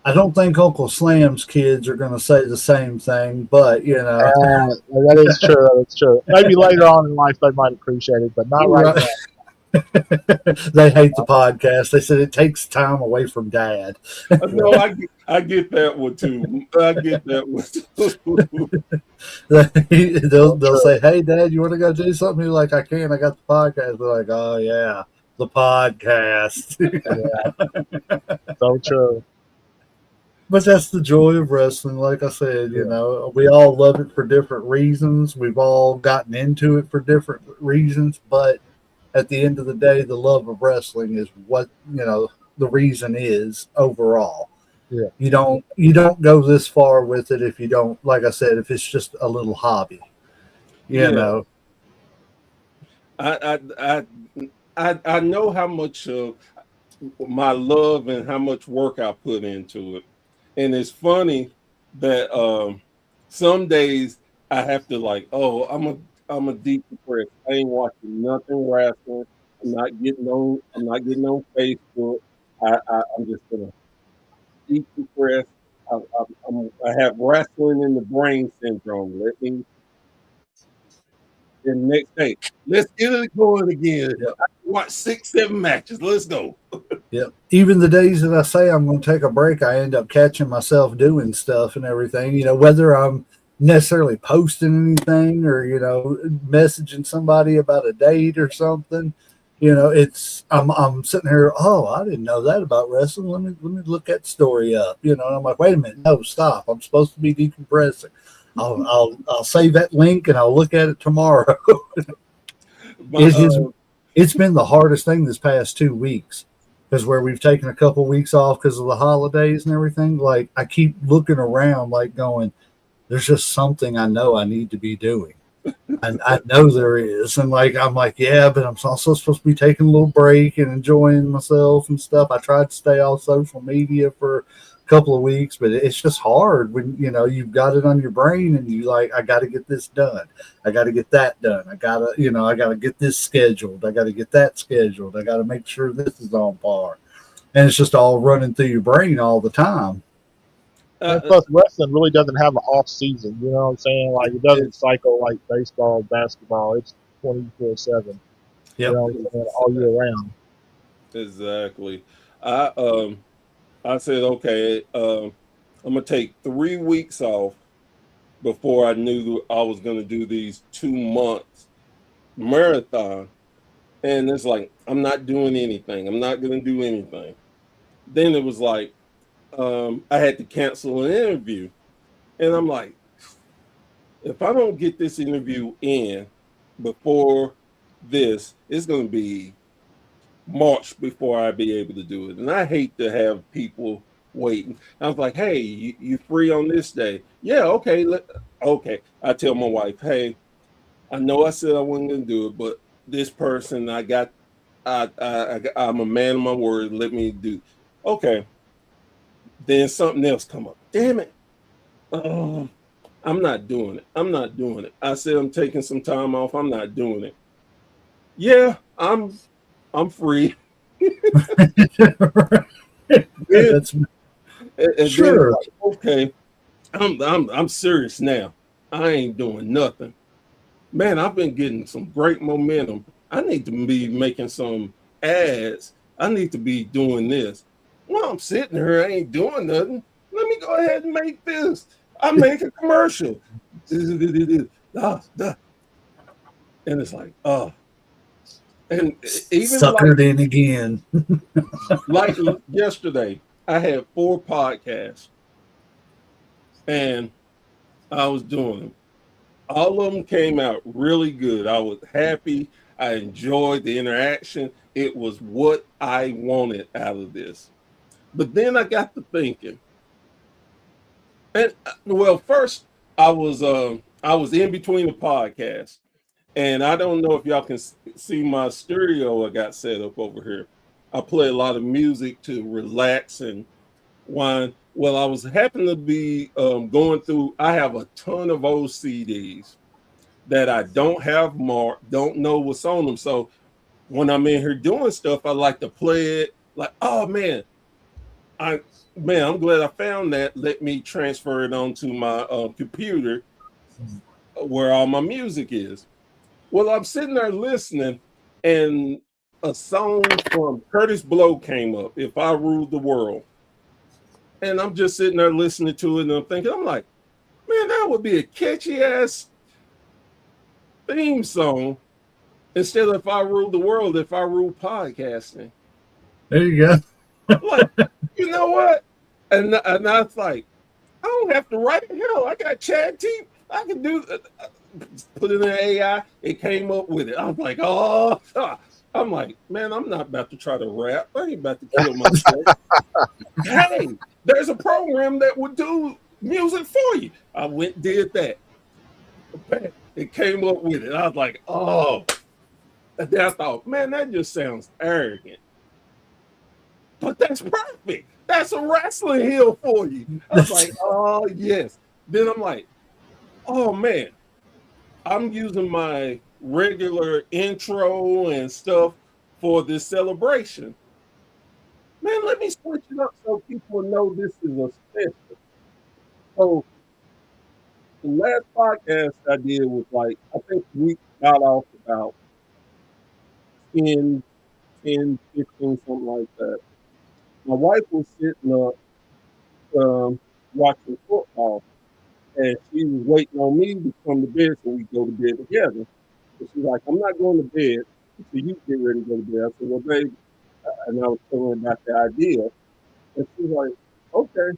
I don't think Uncle Slam's kids are going to say the same thing, but that is true. That's true. Maybe later on in life they might appreciate it, but not right now. They hate the podcast. They said it takes time away from Dad. No, I get that one too. I get that one too. They'll say, "Hey, Dad, you want to go do something?" You're like, "I can't. I got the podcast." They're like, "Oh yeah, the podcast." Yeah. So true. But that's the joy of wrestling. Like I said, we all love it for different reasons. We've all gotten into it for different reasons, but at the end of the day, the love of wrestling is what, the reason is overall. Yeah. You don't go this far with it if you don't, like I said, if it's just a little hobby, you know. I know how much of my love and how much work I put into it. And it's funny that some days I have to like, I'm a deep depressed. I ain't watching nothing wrestling. I'm not getting on Facebook. I'm just gonna deep depressed. I have wrestling in the brain syndrome. Then next day, let's get it going again. Yep. I watch 6-7 matches. Let's go. Yep. Even the days that I say I'm going to take a break, I end up catching myself doing stuff and everything. Whether I'm necessarily posting anything or messaging somebody about a date or something, it's I'm sitting here, I didn't know that about wrestling, let me look that story up, and I'm like, wait a minute, no, stop, I'm supposed to be decompressing. I'll save that link and I'll look at it tomorrow. It's been the hardest thing this past 2 weeks, because where we've taken a couple weeks off because of the holidays and everything, like I keep looking around like going, there's just something I know I need to be doing. And I know there is. And I'm like, yeah, but I'm also supposed to be taking a little break and enjoying myself and stuff. I tried to stay off social media for couple of weeks, but it's just hard when you've got it on your brain and you like, I got to get this done, I got to get that done, I gotta get this scheduled, I got to get that scheduled, I got to make sure this is on par, and it's just all running through your brain all the time. And plus, wrestling really doesn't have an off season. You know what I'm saying? Like it doesn't cycle like baseball, basketball. It's 24/7. You know what I'm saying? All year round. Exactly. I said, okay, I'm gonna take 3 weeks off before I knew I was gonna do these 2 months marathon, and it's like I'm not doing anything. I'm not gonna do anything. Then it was like I had to cancel an interview, and I'm like, if I don't get this interview in before this, it's gonna be March before I be able to do it. And I hate to have people waiting. I was like, hey, you free on this day? Yeah, okay. Okay. I tell my wife, hey, I know I said I wasn't going to do it, but this person I'm a man of my word. Let me do. Okay. Then something else come up. Damn it. I'm not doing it. I'm not doing it. I said I'm taking some time off. I'm not doing it. Yeah, I'm free. That's and sure. Like, okay, I'm serious now. I ain't doing nothing. Man, I've been getting some great momentum. I need to be making some ads. I need to be doing this. Well, I'm sitting here, I ain't doing nothing. Let me go ahead and make this. I make a commercial. And it's like, and even suckered in again. like yesterday, I had 4 podcasts and I was doing them. All of them came out really good. I was happy. I enjoyed the interaction. It was what I wanted out of this. But then I got to thinking, and well, first I was in between the podcasts. And I don't know if y'all can see my stereo I got set up over here. I play a lot of music to relax and wind. Well, I was happened to be going through, I have a ton of old CDs that I don't have marked, don't know what's on them. So when I'm in here doing stuff, I like to play it like, oh man, I'm glad I found that. Let me transfer it onto my computer where all my music is. Well, I'm sitting there listening, and a song from Curtis Blow came up, If I Ruled the World. And I'm just sitting there listening to it, and I'm like, man, that would be a catchy-ass theme song instead of If I Ruled the World, If I Ruled Podcasting. There you go. Like, you know what? And I was like, I don't have to write it. Hell, I got Chad T. I can do put it in AI, it came up with it. I was like, oh, I'm like, man, I'm not about to try to rap. I ain't about to kill myself. Hey, there's a program that would do music for you. I went and did that. It came up with it. I was like, oh. And then I thought, man, that just sounds arrogant. But that's perfect. That's a wrestling heel for you. I was like, oh, yes. Then I'm like, oh, man. I'm using my regular intro and stuff for this celebration. Man, let me switch it up so people know this is a special. So the last podcast I did was like, I think we got off about 10, 15, something like that. My wife was sitting up watching football. And she was waiting on me to come to bed so we go to bed together. So she's like, I'm not going to bed until you get ready to go to bed. I said, well, baby, and I was telling her about the idea. And she's like, okay.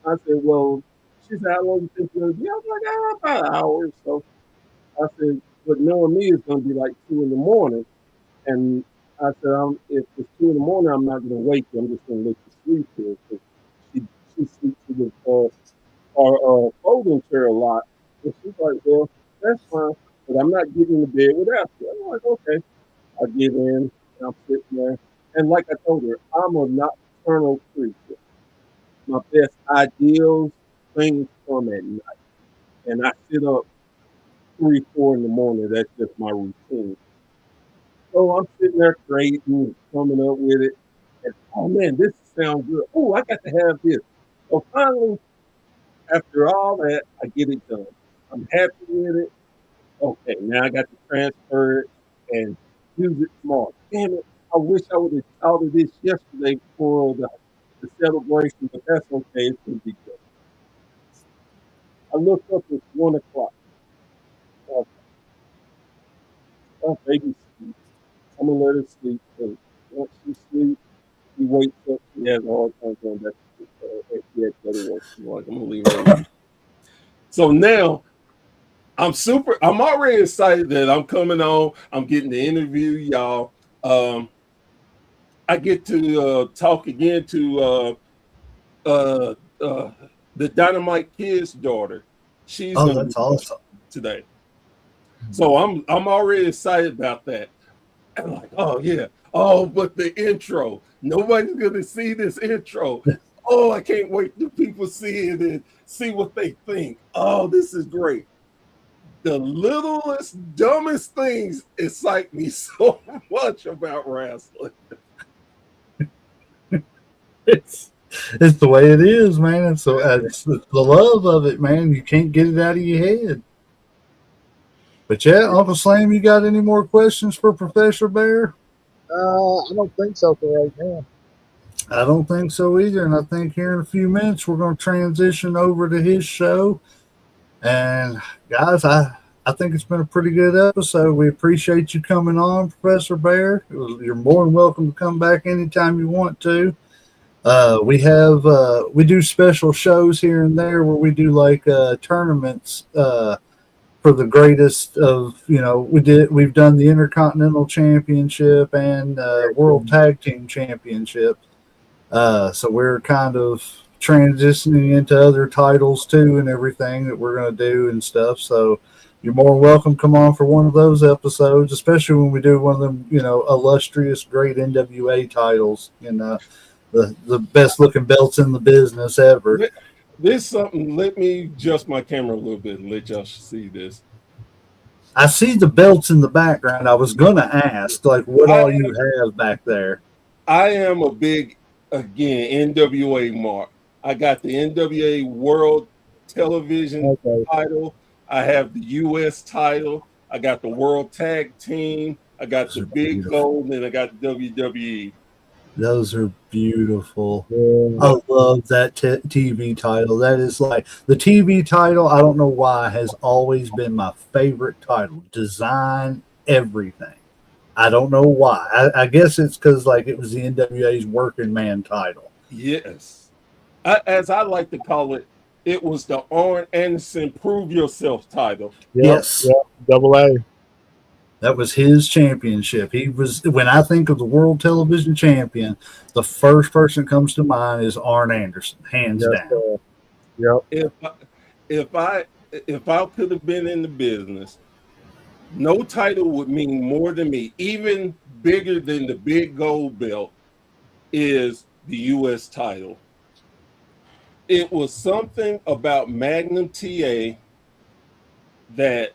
I said, well, she said, how long do you think you're going to be? I was like, about an hour. So I said, but knowing me, it's going to be like 2 in the morning. And I said, if it's 2 in the morning, I'm not going to wake you. I'm just going to let you sleep here. So she sleeps with our folding chair a lot. And she's like, well, that's fine, but I'm not getting to bed without you. I'm like, okay. I get in, and I'm sitting there. And like I told her, I'm a nocturnal creature. my best ideals, things come at night. And I sit up 3, 4 in the morning. That's just my routine. So I'm sitting there creating, coming up with it. And oh man, this sounds good. Oh, I got to have this. So finally, after all that, I get it done. I'm happy with it. Okay, now I got to transfer it and use it tomorrow. Damn it. I wish I would have thought of this yesterday for the celebration, but that's okay. It's gonna be good. I looked up at 1 o'clock. Oh, baby sleep. I'm gonna let her sleep. And once she sleeps, she wakes up. She has a hard time going back to sleep. And she had to go to work. I'm like, I'm gonna leave her alone. So now I'm already excited that I'm coming on. I'm getting to interview y'all. I get to talk again to uh, the Dynamite Kid's daughter. She's Oh, gonna that's be awesome. today. So I'm already excited about that. I'm like, oh yeah. Oh, but the intro. Nobody's gonna see this intro. Oh, I can't wait till people see it and see what they think. Oh, this is great. The littlest, dumbest things excite me so much about wrestling. It's the way it is, man. It's the love of it, man. You can't get it out of your head. But yeah, Uncle Slam, you got any more questions for Professor Bear? I don't think so for right now. I don't think so either. And I think here in a few minutes we're going to transition over to his show. And guys, I think it's been a pretty good episode. We appreciate you coming on, Professor Bear. You're more than welcome to come back anytime you want to. We do special shows here and there where we do like tournaments for the greatest of, we've done the Intercontinental Championship and World Tag Team Championship. So we're kind of transitioning into other titles too and everything that we're going to do and stuff. So you're more than welcome to come on for one of those episodes, especially when we do one of them, illustrious great NWA titles, the best looking belts in the business ever. This something. Let me adjust my camera a little bit and let y'all see this. I see the belts in the background. I was gonna ask, like, what all you have back there. I am a big, again, NWA mark. I got the NWA World Television title. I have the US title. I got the World Tag Team. I got the Big Gold, and I got the WWE. Those are beautiful. I love that TV title. That is like the TV title. I don't know why has always been my favorite title. Design, everything. I don't know why. I guess it's because like it was the NWA's working man title. Yes, as I like to call it, it was the Arn Anderson Prove Yourself title. Yes, Double A. That was his championship. He was, when I think of the World Television Champion, the first person that comes to mind is Arn Anderson, hands down. Yep. If I could have been in the business, no title would mean more to me, even bigger than the big gold belt, is the US title. It was something about Magnum TA that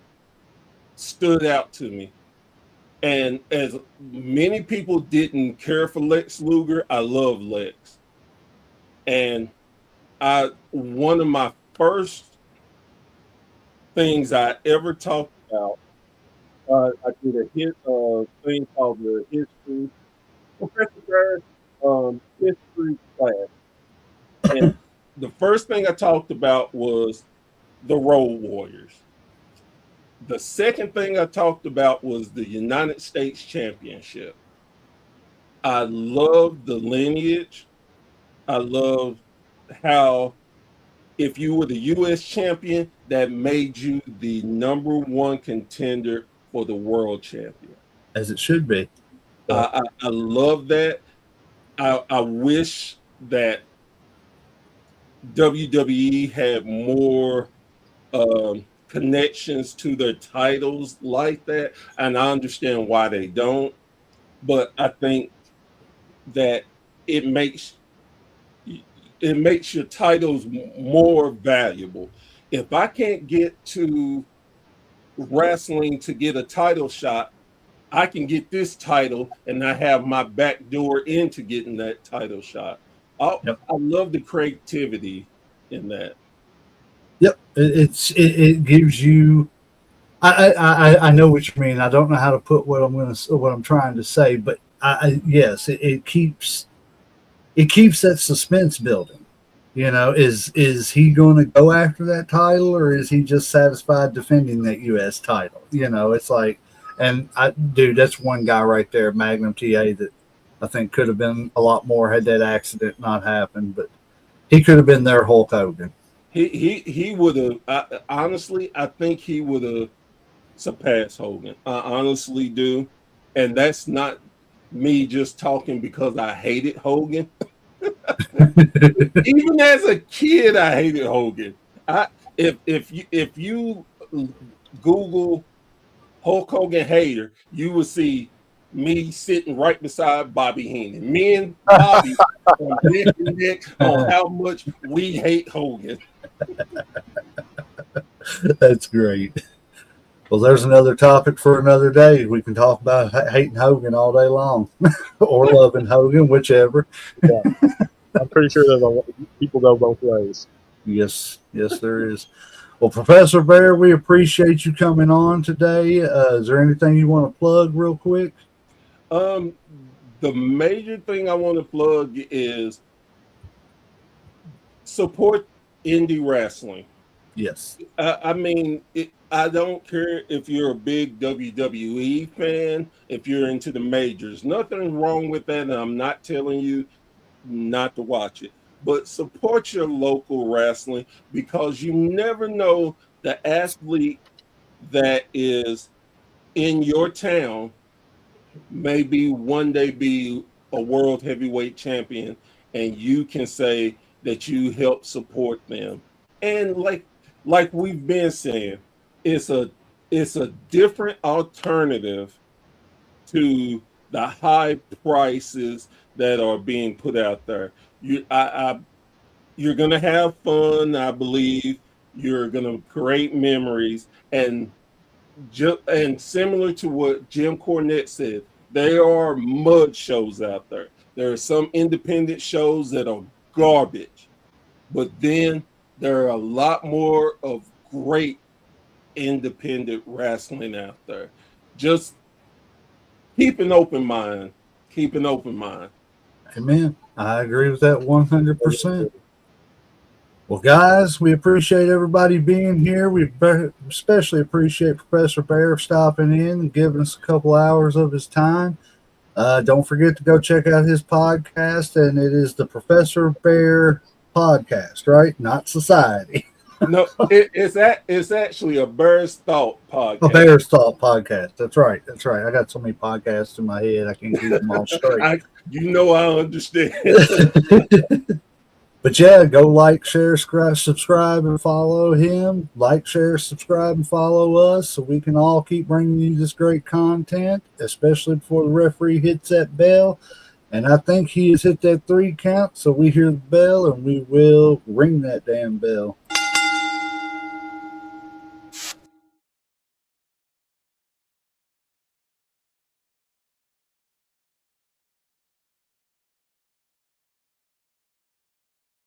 stood out to me. And as many people didn't care for Lex Luger, I love Lex. And one of my first things I ever talked about, I did a thing called the history, Professor Barrett's history class. And the first thing I talked about was the Road Warriors. The second thing I talked about was the United States Championship. I love the lineage. I love how if you were the U.S. champion, that made you the number one contender for the world champion. As it should be. I love that. I wish that WWE had more connections to their titles like that, and I understand why they don't, but I think that it makes it makes your titles more valuable. If I can't get to wrestling to get a title shot, I can get this title and I have my back door into getting that title shot. Yep. I love the creativity in that. Yep, it gives you. I know what you mean. I don't know how to put what I'm trying to say, but yes, it keeps that suspense building. You know, is he going to go after that title, or is he just satisfied defending that U.S. title? You know, it's like, and dude, that's one guy right there, Magnum TA, that I think could have been a lot more had that accident not happened, but he could have been their Hulk Hogan. He would have. Honestly, I think he would have surpassed Hogan. I honestly do, and that's not me just talking because I hated Hogan. Even as a kid, I hated Hogan. If you Google Hulk Hogan hater, you will see me sitting right beside Bobby Heenan. Me and Bobby on neck and neck on how much we hate Hogan. That's great. Well, there's another topic for another day. We can talk about hating Hogan all day long, or loving Hogan, whichever. Yeah. I'm pretty sure people go both ways. Yes, there is. Well, Professor Bear, we appreciate you coming on today. Is there anything you want to plug real quick? The major thing I want to plug is support indie wrestling. Yes. I mean, I don't care if you're a big WWE fan, if you're into the majors. Nothing wrong with that, and I'm not telling you not to watch it. But support your local wrestling, because you never know the athlete that is in your town maybe one day be a world heavyweight champion, and you can say that you help support them. And like we've been saying, it's a different alternative to the high prices that are being put out there. You're gonna have fun, I believe. You're gonna create memories, and similar to what Jim Cornette said, there are mud shows out there. There are some independent shows that are garbage, but then there are a lot more of great independent wrestling out there. Just keep an open mind. Keep an open mind. Amen. I agree with that 100%. Well, guys, we appreciate everybody being here. We especially appreciate Professor Bear stopping in and giving us a couple hours of his time. Don't forget to go check out his podcast, and it is the Professor Bear podcast, right? Not Society. No, it's actually a Bear's Thought podcast. A Bear's Thought podcast. That's right. I got so many podcasts in my head, I can't keep them all straight. I understand. But yeah, go like, share, subscribe, and follow him. Like, share, subscribe, and follow us so we can all keep bringing you this great content, especially before the referee hits that bell. And I think he has hit that 3 count, so we hear the bell and we will ring that damn bell.